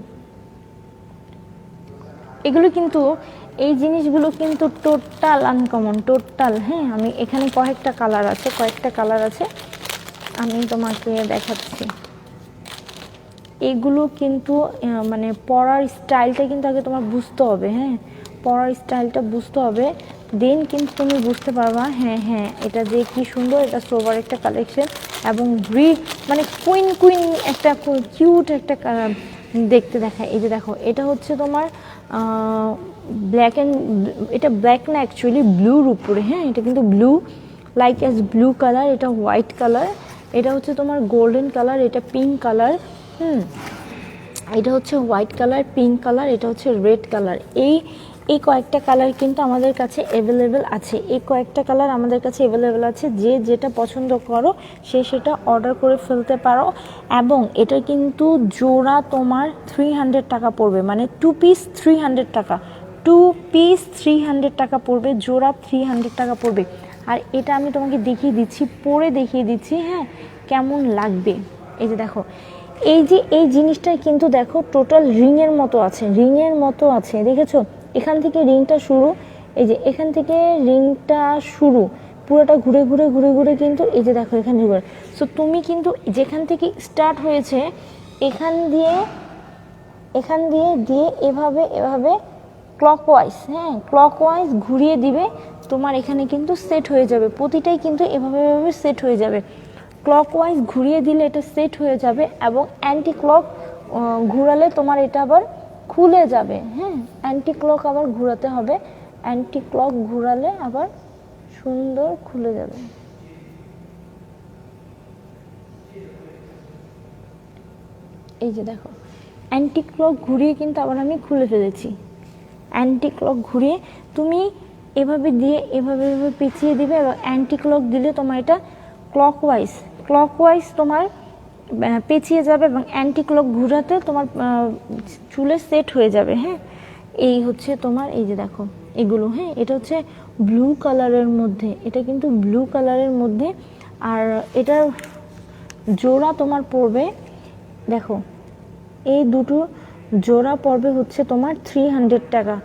এগুলো কিন্তু, এই জিনিসগুলো কিন্তু টোটাল আনকমন, টোটাল, হ্যাঁ। আমি এখানে কয়েকটা কালার আছে আমি তোমাকে দেখাচ্ছি। এগুলো কিন্তু মানে পরার স্টাইলটা কিন্তু আগে তোমার বুঝতে হবে, হ্যাঁ পরার স্টাইলটা বুঝতে হবে, দেন কিন্তু তুমি বুঝতে পারবা হ্যাঁ হ্যাঁ এটা যে কি সুন্দর, এটা সোবার একটা কালেকশন এবং মানে কুইন একটা কিউট একটা দেখতে দেখায়। এই যে দেখো এটা হচ্ছে তোমার ব্ল্যাক অ্যান্ড, এটা ব্ল্যাক না অ্যাকচুয়ালি ব্লুর উপরে, হ্যাঁ এটা কিন্তু blue, like as blue colour, এটা হোয়াইট কালার, এটা হচ্ছে তোমার গোল্ডেন কালার, এটা পিঙ্ক কালার, এটা হচ্ছে হোয়াইট কালার, পিঙ্ক কালার, এটা হচ্ছে রেড কালার। এই কয়েকটা কালার কিন্তু আমাদের কাছে অ্যাভেলেবেল আছে, এই কয়েকটা কালার আমাদের কাছে অ্যাভেলেবেল আছে। যে যেটা পছন্দ করো সে সেটা অর্ডার করে ফেলতে পারো। এবং এটা কিন্তু জোড়া তোমার 300 টাকা পড়বে, মানে 2 পিস 300 টাকা, 2 পিস 300 টাকা পড়বে, জোড়া 300 টাকা পড়বে। আর এটা আমি তোমাকে দেখিয়ে দিচ্ছি, পরে দেখিয়ে দিচ্ছি, হ্যাঁ কেমন লাগবে। এই যে দেখো, এই যে এই জিনিসটা কিন্তু দেখো টোটাল রিংয়ের মতো আছে, রিংয়ের মতো আছে, দেখেছো এখান থেকে রিংটা শুরু, এই যে এখান থেকে রিংটা শুরু, পুরোটা ঘুরে ঘুরে ঘুরে ঘুরে কিন্তু এই যে দেখো এখানে ঘুরে। সো তুমি কিন্তু যেখান থেকে স্টার্ট হয়েছে এখান দিয়ে দিয়ে এভাবে এভাবে ক্লকওয়াইজ, হ্যাঁ ক্লকওয়াইজ ঘুরিয়ে দিবে, তোমার এখানে কিন্তু সেট হয়ে যাবে, প্রতিটাই কিন্তু এভাবে এভাবে সেট হয়ে যাবে। ক্লকওয়াইজ ঘুরিয়ে দিলে এটা সেট হয়ে যাবে, এবং অ্যান্টি ক্লক ঘুরালে তোমার এটা আবার খুলে যাবে, হ্যাঁ অ্যান্টি ক্লক আবার ঘোরাতে হবে, অ্যান্টি ক্লক ঘোরালে আবার সুন্দর খুলে যাবে। এই যে দেখো অ্যান্টি ক্লক ঘুরিয়ে কিন্তু আবার আমি খুলে ফেলেছি, অ্যান্টি ক্লক ঘুরিয়ে তুমি এভাবে দিয়ে এভাবে এভাবে পেঁচিয়ে দিবে, এবং অ্যান্টি ক্লক দিলে তোমার এটা ক্লকওয়াইজ তোমার পেঁচিয়ে যাবে, এবং অ্যান্টি ক্লক ঘুরাতে তোমার চুলে সেট হয়ে যাবে। হ্যাঁ এই হচ্ছে তোমার, এই যে দেখো এগুলো, হ্যাঁ এটা হচ্ছে ব্লু কালারের মধ্যে, এটা কিন্তু ব্লু কালারের মধ্যে। আর এটার জোড়া তোমার পড়বে, দেখো এই দুটো জোড়া পড়বে হচ্ছে তোমার 300 টাকা,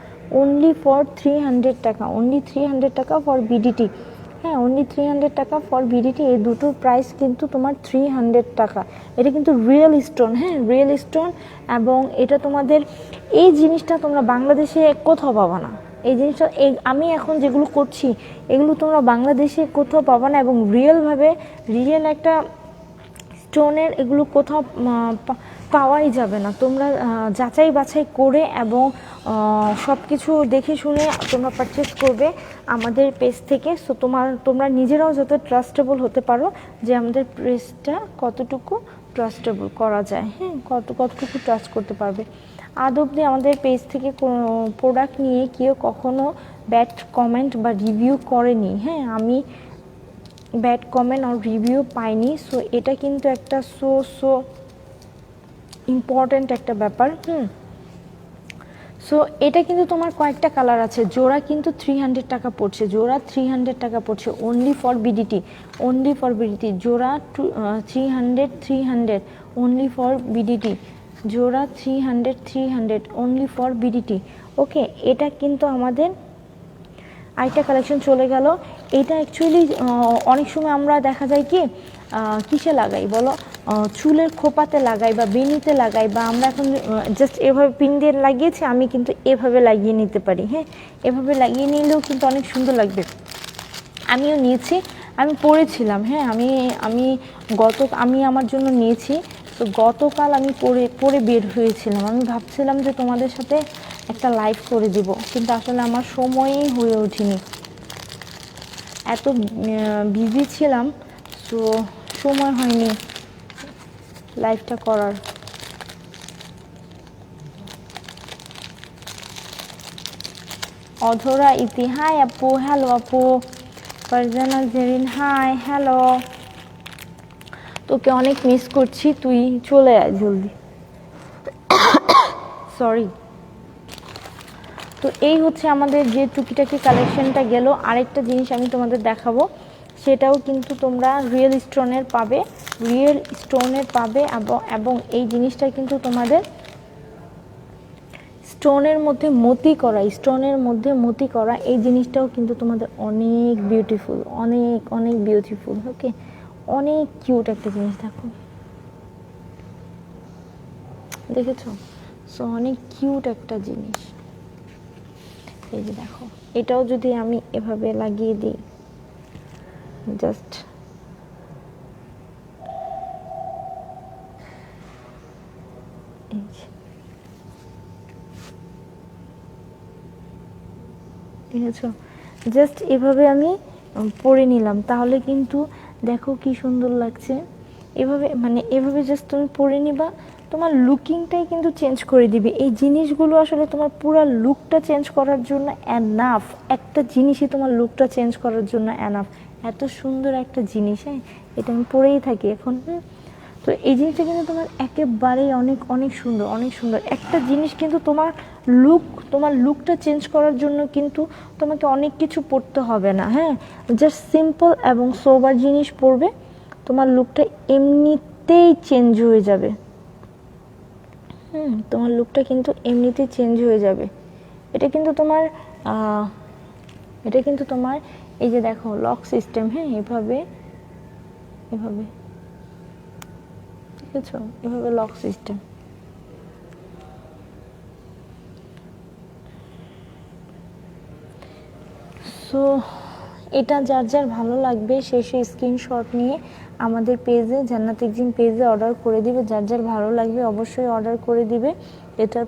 অনলি ফর 300 টাকা, অনলি 300 টাকা ফর বিডিটি, হ্যাঁ অনলি 300 টাকা ফর বিডিটি। এই দুটোর প্রাইস কিন্তু তোমার 300 টাকা। এটা কিন্তু রিয়েল স্টোন, হ্যাঁ রিয়েল স্টোন, এবং এটা তোমাদের এই জিনিসটা তোমরা বাংলাদেশে কোথাও পাবা না। এই জিনিসটা আমি এখন যেগুলো করছি এগুলো তোমরা বাংলাদেশে কোথাও পাবা না, এবং রিয়েল একটা স্টোনের এগুলো কোথাও পাওয়াই যাবে না। তোমরা যাচাই বাছাই করে এবং সব কিছু দেখে শুনে তোমরা পারচেস করবে আমাদের পেজ থেকে। সো তোমরা নিজেরাও যাতে ট্রাস্টেবল হতে পারো যে আমাদের পেজটা কতটুকু ট্রাস্টেবল করা যায়, হ্যাঁ কতটুকু ট্রাস্ট করতে পারবে। আজ অবধি আমাদের পেজ থেকে কোনো প্রোডাক্ট নিয়ে কেউ কখনো ব্যাড কমেন্ট বা রিভিউ করেনি, হ্যাঁ আমি ব্যাড কমেন্ট আর রিভিউ পাইনি। সো এটা কিন্তু একটা সো ইম্পর্ট্যান্ট একটা ব্যাপার। সো এটা কিন্তু তোমার কয়েকটা কালার আছে, জোড়া কিন্তু 300 টাকা পড়ছে, জোড়া 300 টাকা পড়ছে only for BDT, only for BDT, জোড়া 300 অনলি ফর বিডিটি, জোড়া 300 অনলি ফর বিডিটি। ওকে এটা কিন্তু আমাদের আরেকটা কালেকশন চলে গেল। এটা অ্যাকচুয়ালি অনেক সময় আমরা দেখা যায় কি কিসে লাগাই বলো, চুলের খোপাতে লাগাই বা বেনিতে লাগাই, বা আমরা এখন জাস্ট এভাবে পিন দিয়ে লাগিয়েছি, আমি কিন্তু এভাবে লাগিয়ে নিতে পারি, হ্যাঁ এভাবে লাগিয়ে নিলেও কিন্তু অনেক সুন্দর লাগবে। আমিও নিয়েছি, আমি পরেছিলাম, হ্যাঁ আমি আমার জন্য নিয়েছি। তো গতকাল আমি পরে বের হয়েছিলাম, আমি ভাবছিলাম যে তোমাদের সাথে একটা লাইভ করে দিব, কিন্তু আসলে আমার সময়ই হয়ে ওঠেনি, এত বিজি ছিলাম, তো সময় হয়নি লাইভটা করার। অধরা ইতি হাই আপু, হ্যালো আপু। Farzana Zerin hi, hello. তোকে অনেক মিস করছি, তুই চলে আয় জলদি। সরি। তো এই হচ্ছে আমাদের যে টুকিটাকি কালেকশনটা গেল। আরেকটা জিনিস আমি তোমাদের দেখাবো, সেটাও কিন্তু তোমরা রিয়েল স্টোনের পাবে, এবং এই জিনিসটা কিন্তু তোমাদের স্টোনের মধ্যে মতি করা, এই জিনিসটাও কিন্তু তোমাদের অনেক বিউটিফুল, অনেক বিউটিফুল। ওকে অনেক কিউট একটা জিনিস, দেখেছো? সো অনেক কিউট একটা জিনিস। এই যে দেখো, এটাও যদি আমি এভাবে লাগিয়ে দিই, জাস্ট ঠিক আছে, জাস্ট এভাবে আমি পরে নিলাম, তাহলে কিন্তু দেখো কি সুন্দর লাগছে। এভাবে মানে এভাবে জাস্ট তুমি পরে নিবা, তোমার লুকিংটাই কিন্তু চেঞ্জ করে দিবে। এই জিনিসগুলো আসলে তোমার পুরো লুকটা চেঞ্জ করার জন্য এনাফ, একটা জিনিসই তোমার লুকটা চেঞ্জ করার জন্য এনাফ। এত সুন্দর একটা জিনিস, হ্যাঁ এটা আমি পরেই থাকি এখন। তো এই জিনিসটা কিন্তু তোমার একেবারেই অনেক অনেক সুন্দর, অনেক সুন্দর একটা জিনিস। কিন্তু তোমার লুকটা চেঞ্জ করার জন্য কিন্তু তোমাকে অনেক কিছু পড়তে হবে না, হ্যাঁ জাস্ট সিম্পল এবং সোবার জিনিস পরবে, তোমার লুকটা এমনিতেই চেঞ্জ হয়ে যাবে। তোমার লুকটা কিন্তু এমনিতেই চেঞ্জ হয়ে যাবে। এটা কিন্তু তোমার এই যে দেখো লক সিস্টেম, হ্যাঁ এভাবে এভাবে ঠিক আছে, এভাবে লক সিস্টেম। সো এটা যার যার ভালো লাগবে সে স্ক্রিনশট নিয়ে আমাদের পেজে জান্নাত এক্সিম পেজে অর্ডার করে দিবে। যার যার ভালো লাগবে অবশ্যই অর্ডার করে দিবে। এটার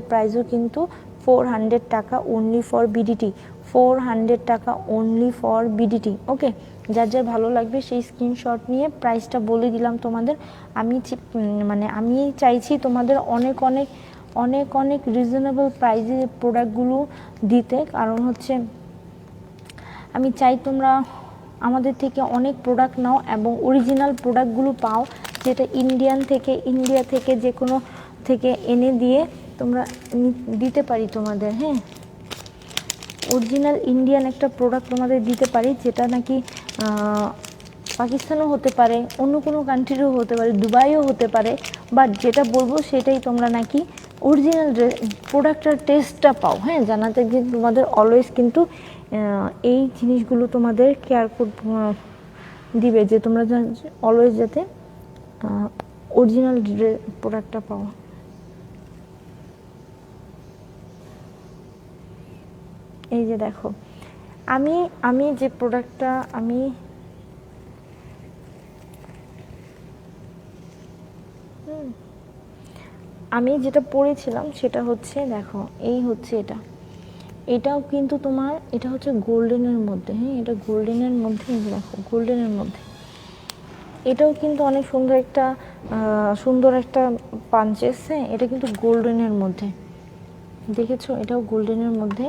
প্রাইসও কিন্তু 400 টাকা অনলি ফর বিডিটি, 400 টাকা অনলি ফর বিডিটি। ওকে, যার যার ভালো লাগবে সেই স্ক্রিনশট নিয়ে প্রাইসটা বলে দিলাম তোমাদের। আমি চাইছি তোমাদের অনেক অনেক অনেক অনেক রিজনেবল প্রাইসে প্রোডাক্টগুলো দিতে, কারণ হচ্ছে আমি চাই তোমরা আমাদের থেকে অনেক প্রোডাক্ট নাও এবং অরিজিনাল প্রোডাক্টগুলো পাও, যেটা ইন্ডিয়া থেকে যে কোনো থেকে এনে দিয়ে তোমরা দিতে পারি তোমাদের। হ্যাঁ অরিজিনাল ইন্ডিয়ান একটা প্রোডাক্ট তোমাদের দিতে পারি, যেটা নাকি পাকিস্তানও হতে পারে, অন্য কোনো কান্ট্রিরও হতে পারে, দুবাইও হতে পারে, বাট যেটা বলবো সেটাই তোমরা নাকি অরিজিনাল প্রোডাক্টের টেস্টটা পাও। হ্যাঁ জানাতে যে তোমাদের অলওয়েজ কিন্তু এই জিনিসগুলো তোমাদের কেয়ার দিবে, যে তোমরা অলওয়েজ যাতে অরিজিনাল প্রোডাক্টটা পাও। এই যে দেখো আমি যে প্রোডাক্টটা আমি যেটা পরেছিলাম সেটা হচ্ছে দেখো, এই হচ্ছে এটাও কিন্তু তোমার এটা হচ্ছে গোল্ডেনের মধ্যে। হ্যাঁ এটা গোল্ডেনের মধ্যে, দেখো গোল্ডেনের মধ্যে এটাও কিন্তু অনেক সুন্দর একটা পাঞ্চেস। হ্যাঁ এটা কিন্তু গোল্ডেনের মধ্যে, দেখেছো এটাও গোল্ডেনের মধ্যে।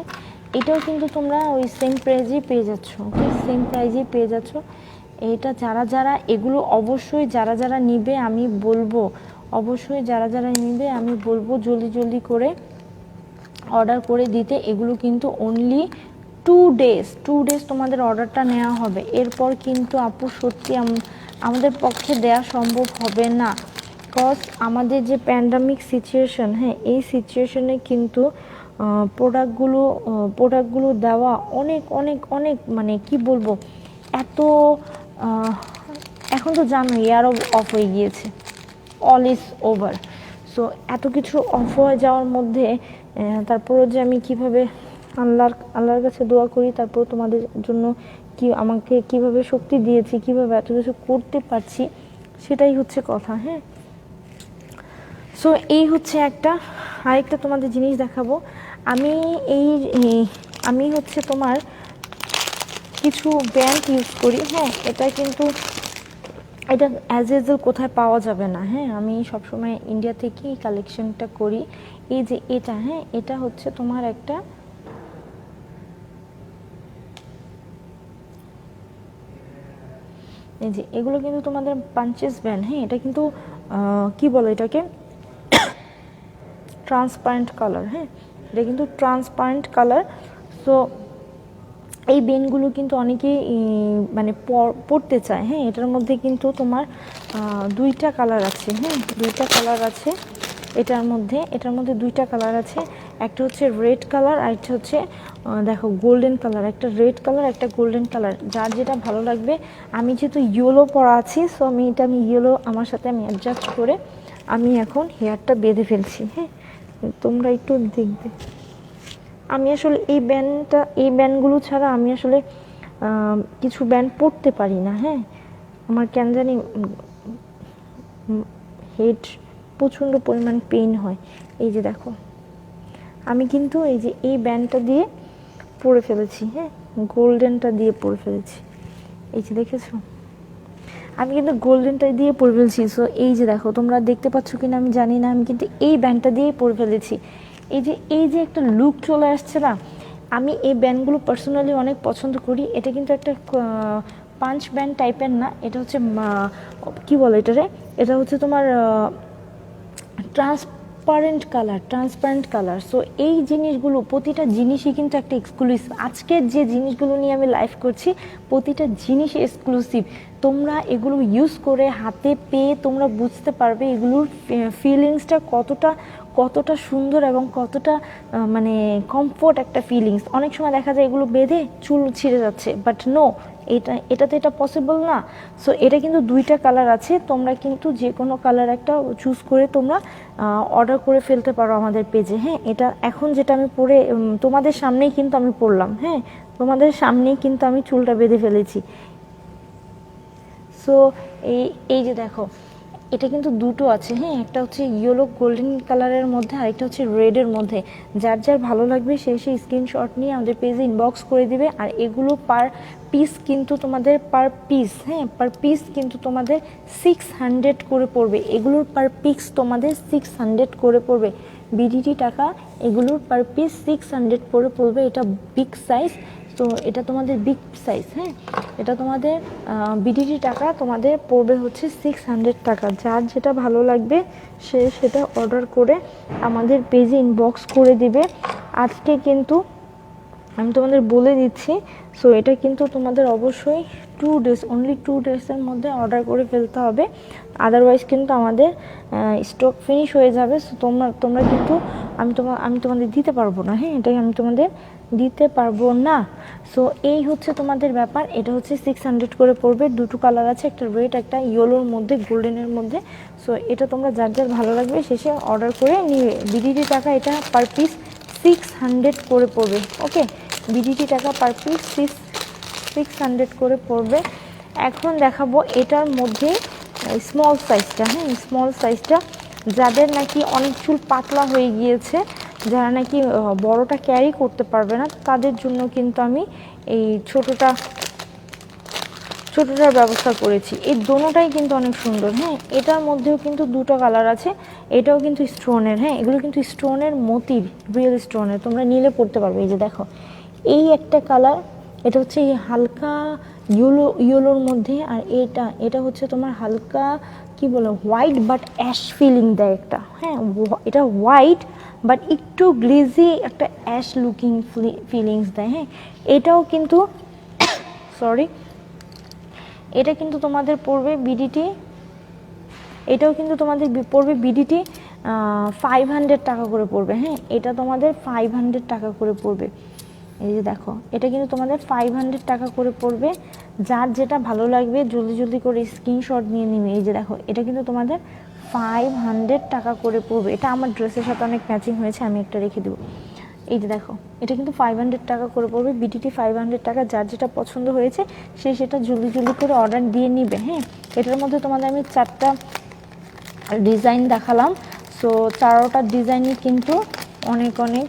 এটাও কিন্তু তোমরা ওই সেম প্রাইজেই পেয়ে যাচ্ছ। ওকে সেম প্রাইজেই পেয়ে যাচ্ছ। এটা যারা এগুলো অবশ্যই যারা নিবে আমি বলবো, জলদি করে অর্ডার করে দিতে। এগুলো কিন্তু অনলি 2 ডেজ তোমাদের অর্ডারটা নেওয়া হবে। এরপর কিন্তু আপু সত্যি আমাদের পক্ষে দেয়া সম্ভব হবে না, বিকজ আমাদের যে প্যান্ডামিক সিচুয়েশন, হ্যাঁ এই সিচুয়েশনে কিন্তু প্রোডাক্টগুলো দেওয়া অনেক অনেক অনেক মানে কি বলবো, এত এখন তো জানো ইয়ার অফ হয়ে গিয়েছে, অল ইজ ওভার। সো এত কিছু অফ হয়ে যাওয়ার মধ্যে তারপরও যে আমি কিভাবে আল্লাহর কাছে দোয়া করি, তারপর তোমাদের জন্য আমাকে কিভাবে শক্তি দিয়েছি, কিভাবে এত কিছু করতে পারছি, সেটাই হচ্ছে কথা। হ্যাঁ সো এই হচ্ছে আরেকটা তোমাদের জিনিস দেখাবো। আমি হচ্ছে তোমার কিছু ব্যান্ড ইউজ করি। হ্যাঁ এটা অ্যাজ ইউজুয়াল কোথায় পাওয়া যাবে না। হ্যাঁ আমি সবসময় ইন্ডিয়া থেকেই কালেকশনটা করি। এই যে হ্যাঁ এটা হচ্ছে তোমার একটা এই যে এগুলো কিন্তু তোমাদের পাঞ্চেস ব্যান্ড। হ্যাঁ এটা কিন্তু কি বলে এটাকে, ট্রান্সপারেন্ট কালার। হ্যাঁ এটা কিন্তু ট্রান্সপারেন্ট কালার। সো এই বেনগুলো কিন্তু অনেকেই মানে পড়তে চায়। হ্যাঁ এটার মধ্যে কিন্তু তোমার 2টা কালার আছে। হ্যাঁ 2টা কালার আছে এটার মধ্যে 2টা কালার আছে। একটা হচ্ছে রেড কালার আর একটা হচ্ছে দেখো গোল্ডেন কালার। একটা রেড কালার একটা গোল্ডেন কালার, যার যেটা ভালো লাগবে। আমি যেহেতু ইয়েলো পরা আছি, সো আমি ইয়েলো আমার সাথে আমি অ্যাডজাস্ট করে আমি এখন হেয়ারটা বেঁধে ফেলছি। হ্যাঁ তোমরা একটু দেখবে, আমি আসলে এই ব্যান্ডগুলো ছাড়া আমি আসলে কিছু ব্যান্ড পরতে পারি না। হ্যাঁ আমার কেন জানি হেড প্রচণ্ড পরিমাণ পেইন হয়। এই যে দেখো আমি কিন্তু এই যে এই ব্যান্ডটা দিয়ে পরে ফেলেছি, হ্যাঁ গোল্ডেনটা দিয়ে পরে ফেলেছি, এই যে দেখেছো আমি কিন্তু গোল্ডেনটা দিয়ে পরে ফেলছি। সো এই যে দেখো তোমরা দেখতে পাচ্ছ কিনা আমি জানি না, আমি কিন্তু এই ব্যান্ডটা দিয়েই পরে ফেলেছি। এই যে একটা লুক চলে আসছে না, আমি এই ব্যান্ডগুলো পার্সোনালি অনেক পছন্দ করি। এটা কিন্তু একটা পাঞ্চ ব্যান্ড টাইপের না, এটা হচ্ছে কি বলে এটারে, এটা হচ্ছে তোমার ট্রান্সপারেন্ট কালার। সো এই জিনিসগুলো প্রতিটা জিনিসই কিন্তু একটা এক্সক্লুসিভ। আজকের যে জিনিসগুলো নিয়ে আমি লাইভ করছি প্রতিটা জিনিস এক্সক্লুসিভ। তোমরা এগুলো ইউজ করে হাতে পেয়ে তোমরা বুঝতে পারবে এগুলোর ফিলিংসটা কতটা সুন্দর এবং কতটা মানে কমফোর্ট একটা ফিলিংস। অনেক সময় দেখা যায় এগুলো বেঁধে চুল ছিঁড়ে যাচ্ছে, বাট নো, এটাতে এটা পসিবল না। সো এটা কিন্তু দুইটা কালার আছে, তোমরা কিন্তু যে কোনো কালার একটা চুজ করে তোমরা অর্ডার করে ফেলতে পারো আমাদের পেজে। হ্যাঁ এটা এখন যেটা আমি পরে তোমাদের সামনেই কিন্তু আমি পরলাম, হ্যাঁ তোমাদের সামনেই কিন্তু আমি চুলটা বেঁধে ফেলেছি। সো এই যে দেখো এটা কিন্তু দুটো আছে, হ্যাঁ একটা হচ্ছে ইয়েলো গোল্ডেন কালারের মধ্যে, আরেকটা হচ্ছে রেডের মধ্যে। যার যার ভালো লাগবে সেই স্ক্রিনশট নিয়ে আমাদের পেজে ইনবক্স করে দিবে। আর এগুলো পার পিস কিন্তু তোমাদের পার পিস কিন্তু তোমাদের 600 করে পড়বে। এগুলোর পার পিস তোমাদের 600 করে পড়বে বিডিটি টাকা। এগুলোর পার পিস 600 করে পড়বে। এটা বিগ সাইজ, তো এটা তোমাদের বিগ সাইজ, হ্যাঁ এটা তোমাদের বিডিটি টাকা তোমাদের পড়বে হচ্ছে 600 টাকা। যার যেটা ভালো লাগবে সে সেটা অর্ডার করে আমাদের পেজে ইনবক্স করে দিবে। আজকে কিন্তু আমি তোমাদের বলে দিচ্ছি, সো এটা কিন্তু তোমাদের অবশ্যই 2 ডেজ, অনলি 2 ডেজের মধ্যে অর্ডার করে ফেলতে হবে, আদারওয়াইজ কিন্তু আমাদের স্টক ফিনিশ হয়ে যাবে। সো তোমরা কিন্তু আমি তোমাদের দিতে পারবো না, হ্যাঁ এটাই আমি তোমাদের দিতে পারবো না। সো এই হচ্ছে তোমাদের ব্যাপার। এটা হচ্ছে 600 করে পড়বে, দুটো কালার আছে, একটা রেড একটা ইয়েলোর মধ্যে গোল্ডেনের মধ্যে। সো এটা তোমরা যার যার ভালো লাগবে শেষে অর্ডার করে নিবে। বিডিটি টাকা এটা পার পিস 600 করে পড়বে। ওকে বিডিটি টাকা পার পিস 600 করে পড়বে। এখন দেখাবো এটার মধ্যে স্মল সাইজটা, হ্যাঁ স্মল সাইজটা যাদের নাকি অনেক চুল পাতলা হয়ে গিয়েছে, যারা নাকি বড়টা ক্যারি করতে পারবে না, তাদের জন্য কিন্তু আমি এই ছোটোটার ব্যবস্থা করেছি। এই দোনোটাই কিন্তু অনেক সুন্দর, হ্যাঁ এটার মধ্যেও কিন্তু দুটো কালার আছে। এটাও কিন্তু স্টোনের, হ্যাঁ এগুলো কিন্তু স্টোনের মোটিভ, রিয়েল স্টোনের, তোমরা নিলে পড়তে পারবে। এই যে দেখো এই একটা কালার, এটা হচ্ছে এই হালকা ইয়েলোর মধ্যে, আর এটা হচ্ছে তোমার হালকা কি বলে হোয়াইট বাট অ্যাশ ফিলিং দেয় একটা, হ্যাঁ এটা হোয়াইট বাট একটু গ্লেজি একটা অ্যাশ লুকিং ফিলিংস দেয়। হ্যাঁ এটাও কিন্তু সরি এটা কিন্তু তোমাদের পড়বে বিডিটি, এটাও কিন্তু তোমাদের পড়বে বিডিটি 500 টাকা করে পড়বে। হ্যাঁ এটা তোমাদের 500 টাকা করে পড়বে। এই যে দেখো এটা কিন্তু তোমাদের 500 টাকা করে পড়বে। যার যেটা ভালো লাগবে জলদি করে স্ক্রিনশট নিয়ে নিবে। এই যে দেখো এটা কিন্তু তোমাদের 500 টাকা করে পড়বে। এটা আমার ড্রেসের সাথে অনেক ম্যাচিং হয়েছে, আমি একটা রেখে দেবো। এই যে দেখো এটা কিন্তু 500 টাকা করে পড়বে, বিডিটি 500 টাকা। যার যেটা পছন্দ হয়েছে সে সেটা জলদি করে অর্ডার দিয়ে নিবে। হ্যাঁ এটার মধ্যে তোমাদের আমি 4টা ডিজাইন দেখালাম। সো 4টা ডিজাইনই কিন্তু অনেক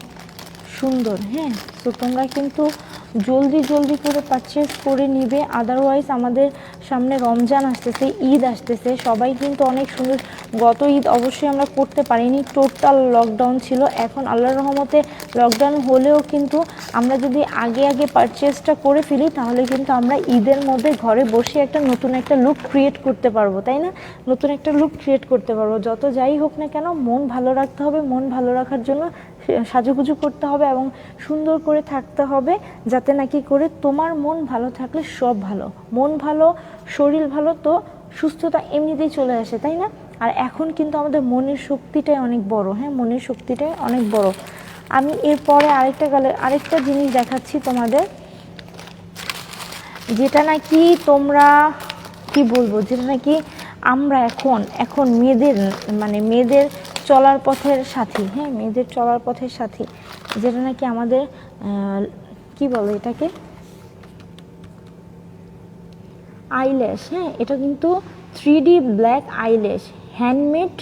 সুন্দর। হ্যাঁ তো তোমরা কিন্তু জলদি করে পারচেস করে নিবে, আদারওয়াইজ আমাদের সামনে রমজান আসতেছে, ঈদ আসতেছে, সবাই কিন্তু অনেক সুন্দর। গত ঈদ অবশ্যই আমরা করতে পারিনি, টোটাল লকডাউন ছিল। এখন আল্লাহর রহমতে লকডাউন হলেও কিন্তু আমরা যদি আগে পারচেসটা করে ফেলি তাহলে কিন্তু আমরা ঈদের মধ্যে ঘরে বসে নতুন একটা লুক ক্রিয়েট করতে পারবো, তাই না? নতুন একটা লুক ক্রিয়েট করতে পারবো। যত যাই হোক না কেন মন ভালো রাখতে হবে, মন ভালো রাখার জন্য সাজুগুজু করতে হবে এবং সুন্দর করে থাকতে হবে, যাতে নাকি করে তোমার মন ভালো থাকলে সব ভালো। মন ভালো, শরীর ভালো, তো সুস্থতা এমনিতেই চলে আসে, তাই না? আর এখন কিন্তু আমাদের মনের শক্তিটাই অনেক বড়। হ্যাঁ মনের শক্তিটাই অনেক বড়। আমি এরপরে আরেকটা জিনিস দেখাচ্ছি তোমাদের, যেটা নাকি তোমরা কি বলবো, যেটা নাকি আমরা এখন মেয়েদের চলার পথের সাথী। হ্যাঁ মেয়েদের চলার পথের সাথী, যেটা নাকি আমাদের কি বলে এটাকে, আইল্যাশ। হ্যাঁ এটা কিন্তু 3D ব্ল্যাক আইল্যাশ, হ্যান্ডমেড।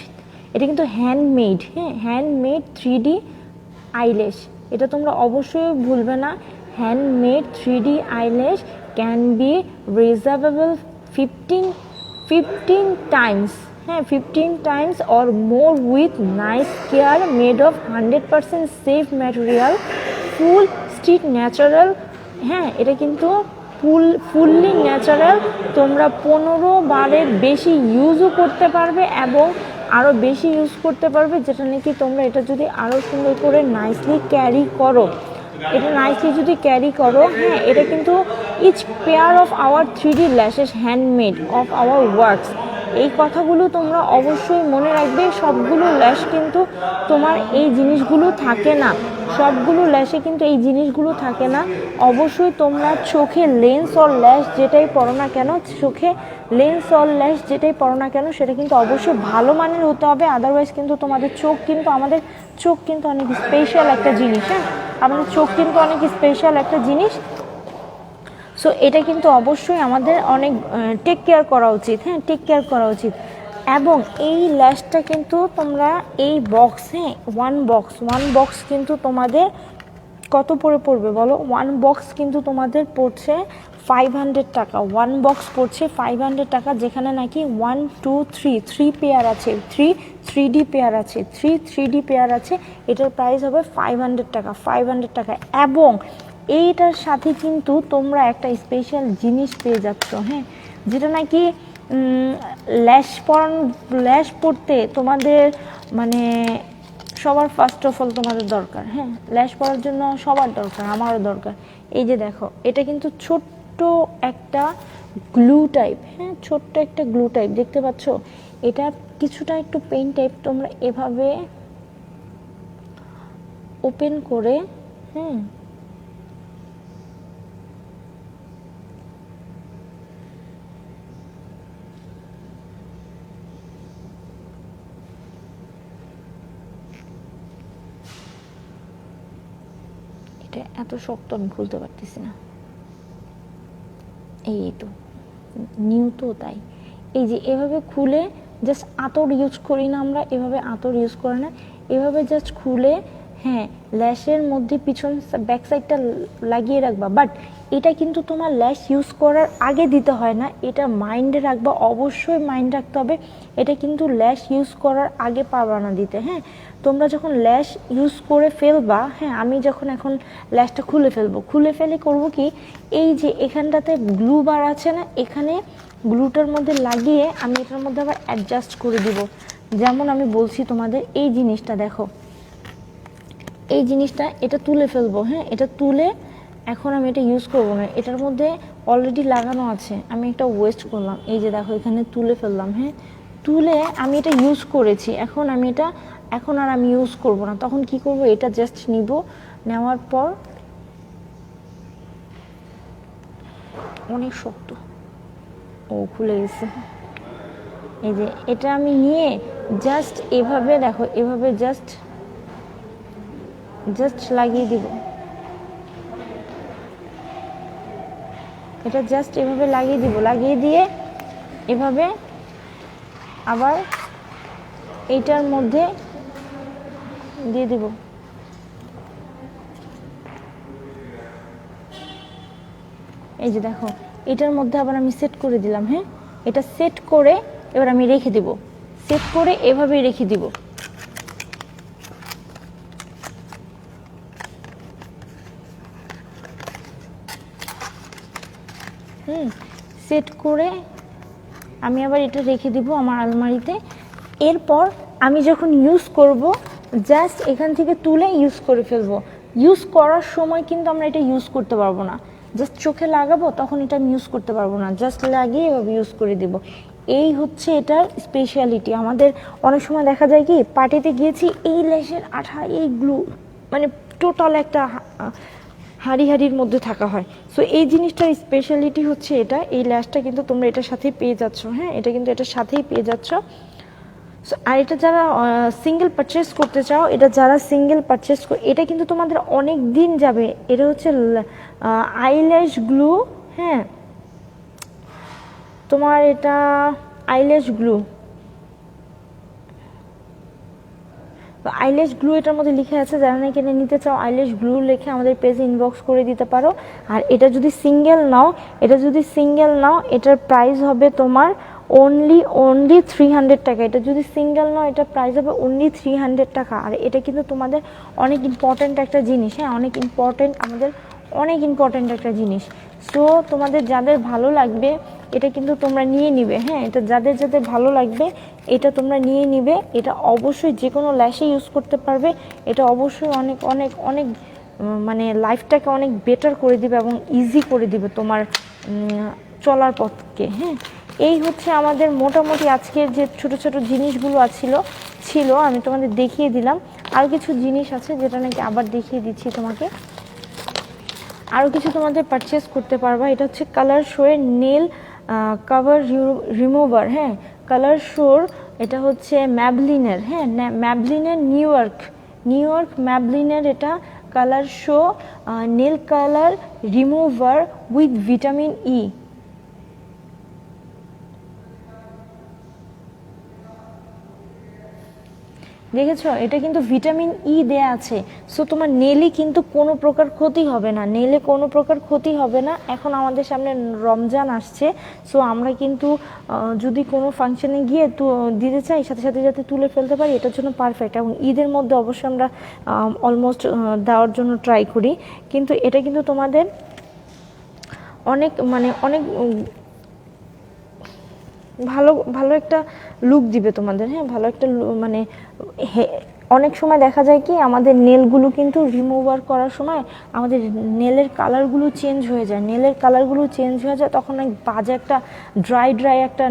এটা কিন্তু হ্যান্ডমেড, হ্যাঁ হ্যান্ডমেড 3D আইল্যাশ। এটা তোমরা অবশ্যই ভুলবে না, handmade 3D eyelash can be reservable 15 times, 15 times or more with nice care, made of 100% safe material, full street natural। হ্যাঁ, এটা কিন্তু ফুললি ন্যাচারাল। তোমরা 15 বারের বেশি ইউজও করতে পারবে এবং আরও বেশি ইউজ করতে পারবে, যেটা নাকি তোমরা এটা যদি আরও সুন্দর করে নাইসলি ক্যারি করো, এটা নাইসলি যদি ক্যারি করো, হ্যাঁ, এটা কিন্তু each pair of our 3D lashes handmade of our works. এই কথাগুলো তোমরা অবশ্যই মনে রাখবে। সবগুলো ল্যাশ কিন্তু তোমার এই জিনিসগুলো থাকে না, সবগুলো ল্যাশে কিন্তু এই জিনিসগুলো থাকে না। অবশ্যই তোমরা চোখে লেন্স অর ল্যাশ যেটাই পরো না কেন, চোখে লেন্স অর ল্যাশ যেটাই পরো না কেন, সেটা কিন্তু অবশ্যই ভালো মানের হতে হবে। আদারওয়াইজ কিন্তু তোমাদের চোখ কিন্তু, আমাদের চোখ কিন্তু অনেক স্পেশাল একটা জিনিস। হ্যাঁ, আমাদের চোখ কিন্তু অনেক স্পেশাল একটা জিনিস। সো এটা কিন্তু অবশ্যই আমাদের অনেক টেক কেয়ার করা উচিত। হ্যাঁ, টেক কেয়ার করা উচিত। এবং এই ল্যাশটা কিন্তু তোমরা এই বক্সে ওয়ান বক্স কিন্তু তোমাদের কত পড়বে বলো? ওয়ান বক্স কিন্তু তোমাদের পড়ছে 500 টাকা। ওয়ান বক্স পড়ছে 500 টাকা, যেখানে নাকি 1 2 3 পেয়ার আছে, 3D পেয়ার আছে, 3D পেয়ার আছে। এটার প্রাইস হবে 500 টাকা, 500 টাকা। এবং এইটার সাথে কিন্তু তোমরা একটা স্পেশাল জিনিস পেয়ে যাচ্ছ, হ্যাঁ, যেটা নাকি ল্যাশ পড়তে তোমাদের মানে সবার ফার্স্ট অফ অল তোমাদের দরকার। হ্যাঁ, ল্যাশ পরার জন্য সবার দরকার, আমারও দরকার। এই যে দেখো, এটা কিন্তু ছোট্ট একটা গ্লু টাইপ। হ্যাঁ, ছোট্ট একটা গ্লু টাইপ দেখতে পাচ্ছ? এটা কিছুটা একটু পেন টাইপ। তোমরা এভাবে ওপেন করে, হ্যাঁ, এটা এত শক্ত আমি খুলতে পারতেছি না। এই তো নিউ তো, তাই এই যে এভাবে খুলে জাস্ট আতর ইউজ করি না আমরা, এভাবে আতর ইউজ করে না, এভাবে জাস্ট খুলে, হ্যাঁ, ল্যাশের মধ্যে পিছন ব্যাক সাইডটা লাগিয়ে রাখবা। বাট এটা কিন্তু তোমার ল্যাশ ইউজ করার আগে দিতে হয় না, এটা মাইন্ডে রাখবা, অবশ্যই মাইন্ড রাখতে হবে। এটা কিন্তু ল্যাশ ইউজ করার আগে পারবা না দিতে। হ্যাঁ, তোমরা যখন ল্যাশ ইউজ করে ফেলবা, হ্যাঁ, আমি যখন এখন ল্যাশটা খুলে ফেলে করব কি, এই যে এখানটাতে গ্লু বার আছে না, এখানে গ্লুটার মধ্যে লাগিয়ে আমি এটার মধ্যে আবার অ্যাডজাস্ট করে দিব। যেমন আমি বলছি তোমাদের, এই জিনিসটা দেখো, এই জিনিসটা এটা তুলে ফেলবো। হ্যাঁ, এটা তুলে এখন আমি এটা ইউজ করবো না, এটার মধ্যে অলরেডি লাগানো আছে, আমি একটা ওয়েস্ট করলাম। এই যে দেখো, এখানে তুলে ফেললাম। হ্যাঁ, তুলে আমি এটা ইউজ করেছি, এখন আর আমি ইউজ করব না। তখন কি করব, এটা জাস্ট নিব, নেওয়ার পর অনেক শক্ত, ও খুলে গেছে। এই যে এটা আমি নিয়ে জাস্ট এভাবে দেখো, এভাবে জাস্ট লাগিয়ে দিব। এটা জাস্ট এভাবে লাগিয়ে দিব, লাগিয়ে দিয়ে এভাবে আবার এইটার মধ্যে দিয়ে দিব। এই যে দেখো, এটার মধ্যে আবার আমি সেট করে দিলাম। হ্যাঁ, এটা সেট করে এবার আমি রেখে দিব, সেট করে এভাবেই রেখে দিব। সেট করে আমি আবার এটা রেখে দিব আমার আলমারিতে। এরপর আমি যখন ইউজ করব, জাস্ট এখান থেকে তুলে ইউজ করে ফেলবো। ইউজ করার সময় কিন্তু আমরা এটা ইউজ করতে পারবো না, জাস্ট চোখে লাগাবো, তখন এটা আমি ইউজ করতে পারবো না, জাস্ট লাগিয়ে এভাবে ইউজ করে দেব। এই হচ্ছে এটার স্পেশালিটি। আমাদের অনেক সময় দেখা যায় কি, পার্টিতে গিয়েছি, এই ল্যাশের আঠা, এই গ্লু মানে টোটাল একটা হাড়ির মধ্যে থাকা হয়। সো এই জিনিসটার স্পেশালিটি হচ্ছে এটা, এই ল্যাশটা কিন্তু তোমরা এটার সাথেই পেয়ে যাচ্ছ। হ্যাঁ, এটা কিন্তু এটার সাথেই পেয়ে যাচ্ছ। সো আর এটা যারা সিঙ্গেল পারচেস করতে চাও, এটা কিন্তু তোমাদের অনেক দিন যাবে। এটা হচ্ছে আইল্যাশ গ্লু। হ্যাঁ, তোমার এটা আইল্যাশ গ্লু, তো আইল্যাশ গ্লু এটার মধ্যে লিখে আছে, যারা নাকি এটা নিতে চাও আইল্যাশ গ্লু লিখে আমাদের পেজে ইনবক্স করে দিতে পারো। আর এটা যদি সিঙ্গেল নাও, এটার প্রাইস হবে তোমার অনলি 300 টাকা। এটা যদি সিঙ্গেল নাও এটার প্রাইস হবে অনলি 300 টাকা। আর এটা কিন্তু তোমাদের অনেক ইম্পর্ট্যান্ট একটা জিনিস, হ্যাঁ অনেক ইম্পর্ট্যান্ট একটা জিনিস। সো তোমাদের যাদের ভালো লাগবে এটা কিন্তু তোমরা নিয়ে নিবে, হ্যাঁ এটা যাদের ভালো লাগবে এটা তোমরা নিয়ে নিবে। এটা অবশ্যই যে কোনো ল্যাশে ইউজ করতে পারবে। এটা অবশ্যই অনেক অনেক অনেক মানে লাইফটাকে অনেক বেটার করে দিবে এবং ইজি করে দিবে তোমার চলার পথকে। হ্যাঁ এই হচ্ছে আমাদের মোটামুটি আজকের যে ছোট ছোট জিনিসগুলো ছিল আমি তোমাদের দেখিয়ে দিলাম। আর কিছু জিনিস আছে যেটা নাকি আবার দেখিয়ে দিচ্ছি তোমাকে, আরও কিছু তোমাদের পারচেস করতে পারবা। এটা হচ্ছে কালার শোয়ের নেল কাভার রিমুভার, হ্যাঁ কালার শোর, এটা হচ্ছে ম্যাবলিনের, হ্যাঁ ম্যাবলিনের নিউ ইয়র্ক ম্যাবলিনের এটা colour show nail colour remover with vitamin E. দেখেছো এটা কিন্তু ভিটামিন ই দেয়া আছে। সো তোমার নেলে কিন্তু কোনো প্রকার ক্ষতি হবে না। এখন আমাদের সামনে রমজান আসছে, সো আমরা কিন্তু যদি কোনো ফাংশনে গিয়ে দিতে চাই সাথে সাথে যাতে তুলে ফেলতে পারি, এটার জন্য পারফেক্ট। এবং ঈদের মধ্যে অবশ্যই আমরা অলমোস্ট দেওয়ার জন্য ট্রাই করি। কিন্তু এটা কিন্তু তোমাদের অনেক ভালো একটা লুক দিবে তোমাদের, হ্যাঁ ভালো একটা মানে অনেক সময় দেখা যায় কি আমাদের নেলগুলো কিন্তু রিমুভার করার সময় আমাদের নেলের কালারগুলো চেঞ্জ হয়ে যায়, তখন এক বাজে একটা ড্রাই একটা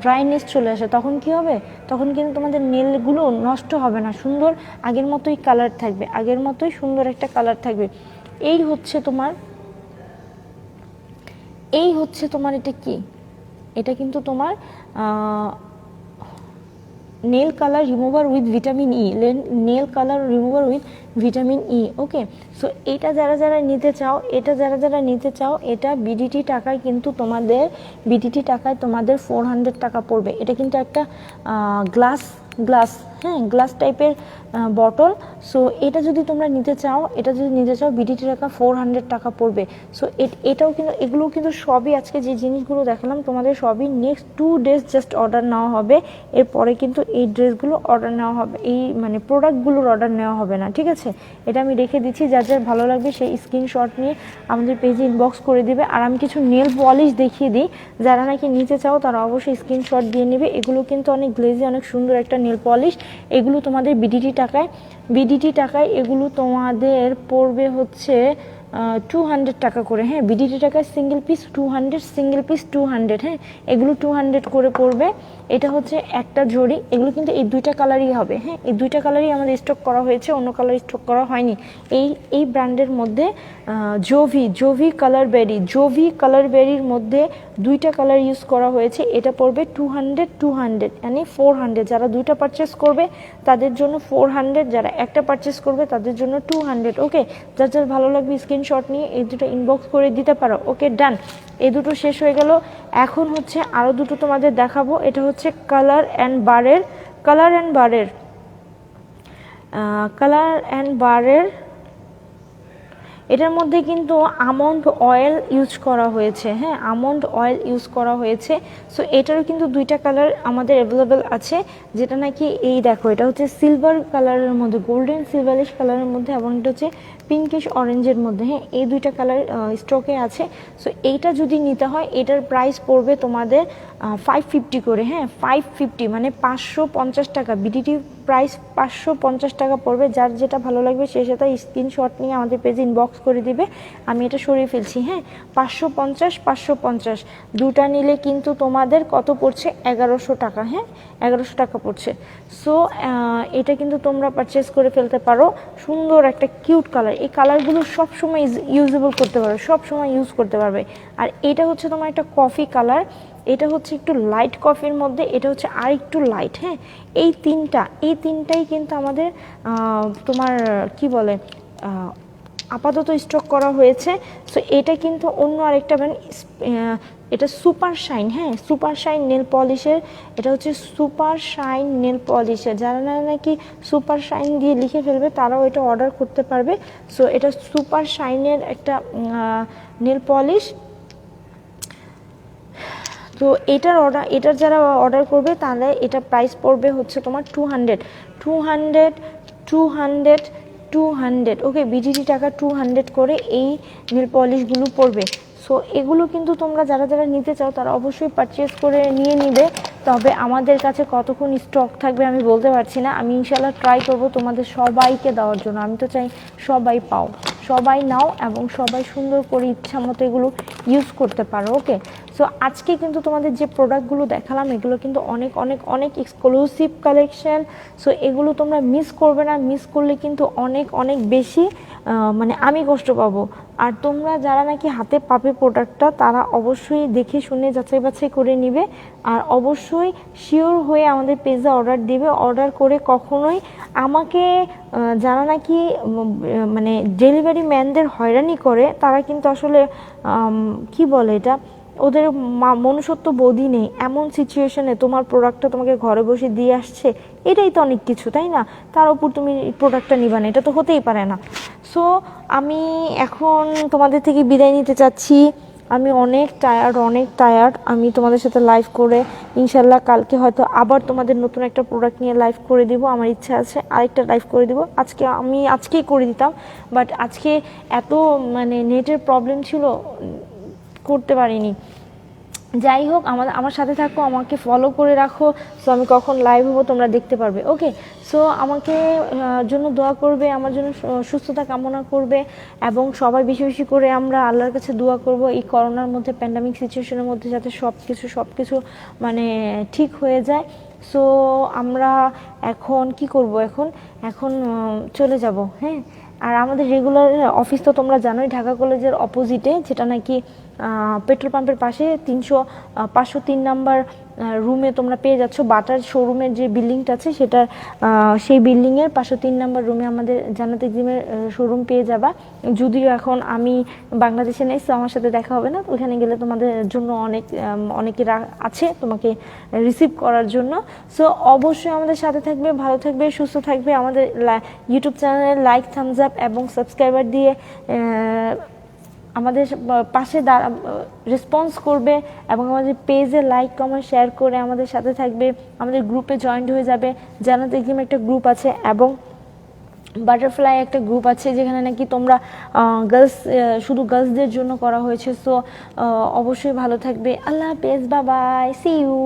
ড্রাইনেস চলে আসে। তখন কি হবে, তখন কিন্তু তোমাদের নেলগুলো নষ্ট হবে না, সুন্দর আগের মতোই সুন্দর একটা কালার থাকবে। এই হচ্ছে তোমার এটা কি, এটা কিন্তু তোমার nail colour remover with vitamin E, okay. So এটা যারা নিতে চাও এটা বিডিটি টাকায় তোমাদের 400 টাকা পড়বে। এটা কিন্তু একটা গ্লাস টাইপের বটল। সো এটা যদি তোমরা নিতে চাও বিডিটি টাকা 400 টাকা পড়বে। সো এগুলো কিন্তু সবই আজকে যে জিনিসগুলো দেখালাম তোমাদের সবই নেক্সট 2 days জাস্ট অর্ডার নেওয়া হবে। এরপরে কিন্তু এই ড্রেসগুলো অর্ডার নেওয়া হবে, এই মানে প্রোডাক্টগুলোর অর্ডার নেওয়া হবে না, ঠিক আছে। এটা আমি রেখে দিচ্ছি, যার ভালো লাগবে সেই স্ক্রিনশট নিয়ে আমাদের পেজে ইনবক্স করে দিবে। আর আমি কিছু নেল পলিশ দেখিয়ে দিই, যারা নাকি নিতে চাও তারা অবশ্যই স্ক্রিনশট দিয়ে নেবে। এগুলো কিন্তু অনেক গ্লেজি, অনেক সুন্দর একটা নেল পলিশ। এগুলো তোমাদের বিডিটি টাকায় এগুলো তোমাদের পড়বে হচ্ছে 200 টাকা করে, হ্যাঁ বিডিটি টাকায় সিঙ্গেল পিস 200, হ্যাঁ এগুলো 200 করে পড়বে। এটা হচ্ছে একটা জড়ি, এগুলো কিন্তু এই দুইটা কালারই হবে, হ্যাঁ এই দুইটা কালারই আমাদের স্টক করা হয়েছে, অন্য কালার স্টক করা হয়নি। এই ব্র্যান্ডের মধ্যে জোভি কালার বেরির মধ্যে দুইটা কালার ইউজ করা হয়েছে। এটা পড়বে 200 মানে 400। যারা দুইটা পারচেস করবে তাদের জন্য 400, যারা একটা পারচেস করবে তাদের জন্য 200, ওকে। যার ভালো লাগবে স্ক্রিনশট নিয়ে এই দুটো ইনবক্স করে দিতে পারো, ওকে ডান। এই দুটো শেষ হয়ে গেল। এখন হচ্ছে আরও দুটো তোমাদের দেখাবো। এটা হচ্ছে কালার অ্যান্ড বারের এটার মধ্যে কিন্তু আমন্ড অয়েল ইউজ করা হয়েছে, হ্যাঁ সো এটারও কিন্তু দুইটা কালার আমাদের অ্যাভেলেবেল আছে, যেটা নাকি এই দেখো এটা হচ্ছে সিলভার কালারের মধ্যে, গোল্ডেন সিলভারিশ কালারের মধ্যে, এবং এটা হচ্ছে পিঙ্কিশ অরেঞ্জের মধ্যে, হ্যাঁ এই দুইটা কালার স্টকে আছে। সো এইটা যদি নিতে হয় এটার প্রাইস পড়বে তোমাদের 550 করে, হ্যাঁ 550 মানে 550 টাকা। বিডিটি প্রাইস 550 টাকা পড়বে। যার যেটা ভালো লাগবে সে সেটা স্ক্রিনশট নিয়ে আমাদের পেজে ইনবক্স করে দিবে। আমি এটা সরিয়ে ফেলছি, হ্যাঁ 550 দুটা নিলে কিন্তু তোমাদের কত পড়ছে 1100 টাকা, হ্যাঁ 1100 টাকা পড়ছে। সো এটা কিন্তু তোমরা পারচেস করে ফেলতে পারো। সুন্দর একটা কিউট কালার, এই কালারগুলো সবসময় ইউজ করতে পারবে। আর এটা হচ্ছে তোমার একটা কফি কালার, এটা হচ্ছে একটু লাইট কফির মধ্যে, এটা হচ্ছে আর একটু লাইট, হ্যাঁ এই তিনটাই কিন্তু আমাদের তোমার কি বলে আপাতত স্টক করা হয়েছে। সো এটা কিন্তু অন্য আরেকটা ব্র্যান্ড, এটা সুপার শাইন, হ্যাঁ সুপার শাইন নেল পলিশের, এটা হচ্ছে সুপার শাইন নেল পলিশের। যারা নাকি সুপার শাইন দিয়ে লিখে ফেলবে তারাও এটা অর্ডার করতে পারবে। সো এটা সুপার শাইনের একটা নেল পলিশ। তো এটার যারা অর্ডার করবে তাহলে এটা প্রাইস পড়বে হচ্ছে তোমার 200 ওকে, বিডিটি টাকা 200 করে এই নেল পলিশগুলো পড়বে। সো এগুলো কিন্তু তোমরা যারা যারা নিতে চাও তারা অবশ্যই পারচেস করে নিয়ে নিবে। তবে আমাদের কাছে কতক্ষণ স্টক থাকবে আমি বলতে পারছি না। আমি ইনশাল্লাহ ট্রাই করব তোমাদের সবাইকে দেওয়ার জন্য। আমি তো চাই সবাই পাও, সবাই নাও এবং সবাই সুন্দর করে ইচ্ছা মতো এগুলো ইউজ করতে পারো। ওকে, সো আজকে কিন্তু তোমাদের যে প্রোডাক্টগুলো দেখালাম এগুলো কিন্তু অনেক অনেক অনেক এক্সক্লুসিভ কালেকশন। সো এগুলো তোমরা মিস করবে না, মিস করলে কিন্তু অনেক অনেক বেশি মানে আমি কষ্ট পাবো। আর তোমরা যারা নাকি হাতে পাবে প্রোডাক্টটা তারা অবশ্যই দেখে শুনে যাচাই বাছাই করে নিবে। আর অবশ্যই শিওর হয়ে আমাদের পেজে অর্ডার দিবে। অর্ডার করে কখনোই আমাকে যারা নাকি মানে ডেলিভারি ম্যানদের হয়রানি করে তারা কিন্তু আসলে কি বলে এটা, ওদের মনুষ্যত্ব বোধই নেই। এমন সিচুয়েশনে তোমার প্রোডাক্টটা তোমাকে ঘরে বসে দিয়ে আসছে, এটাই তো অনেক কিছু, তাই না? তার উপর তুমি প্রোডাক্টটা নিবা না, এটা তো হতেই পারে না। সো আমি এখন তোমাদের থেকে বিদায় নিতে চাচ্ছি। আমি অনেক টায়ার্ড। আমি তোমাদের সাথে লাইভ করে ইনশাল্লাহ কালকে হয়তো আবার তোমাদের নতুন একটা প্রোডাক্ট নিয়ে লাইভ করে দিব। আমার ইচ্ছা আছে আরেকটা লাইভ করে দিব। আজকেই করে দিতাম, বাট আজকে এত মানে নেটের প্রবলেম ছিল, করতে পারিনি। যাই হোক, আমার সাথে থাকো, আমাকে ফলো করে রাখো। সো আমি কখন লাইভ হবো তোমরা দেখতে পারবে। ওকে, সো আমাকে জন্য দোয়া করবে, আমার জন্য সুস্থতা কামনা করবে এবং সবাই বেশি বেশি করে আমরা আল্লাহর কাছে দোয়া করব এই করোনার মধ্যে, প্যান্ডামিক সিচুয়েশনের মধ্যে যাতে সব কিছু মানে ঠিক হয়ে যায়। সো আমরা এখন কি করব, এখন চলে যাব। হ্যাঁ, আর আমাদের রেগুলার অফিস তো তোমরা জানোই ঢাকা কলেজের অপোজিটে, যেটা নাকি পেট্রোল পাম্পের পাশে 503 নাম্বার রুমে তোমরা পেয়ে যাচ্ছ। বাটার শোরুমের যে বিল্ডিংটা আছে সেটার সেই বিল্ডিংয়ের 503 নাম্বার রুমে আমাদের জান্নাত এক্সিমের শোরুম পেয়ে যাবা। যদিও এখন আমি বাংলাদেশে নেই, সো আমার সাথে দেখা হবে না। ওখানে গেলে তোমাদের জন্য অনেকেরা আছে তোমাকে রিসিভ করার জন্য। সো অবশ্যই আমাদের সাথে থাকবে, ভালো থাকবে, সুস্থ থাকবে। আমাদের ইউটিউব চ্যানেলে লাইক, থামস আপ এবং সাবস্ক্রাইবার দিয়ে আমাদের পাশে রেসপন্স করবে এবং আমাদের পেজে লাইক, কমেন্ট, শেয়ার করে আমাদের সাথে থাকবে। আমাদের গ্রুপে জয়েন্ট হয়ে যাবে। জান্নাত এক্সিম একটা গ্রুপ আছে এবং বাটারফ্লাই একটা গ্রুপ আছে যেখানে নাকি তোমরা শুধু গার্লসদের জন্য করা হয়েছে। সো অবশ্যই ভালো থাকবে। আল্লাহ হাফেজ, বাই বাই, সি ইউ।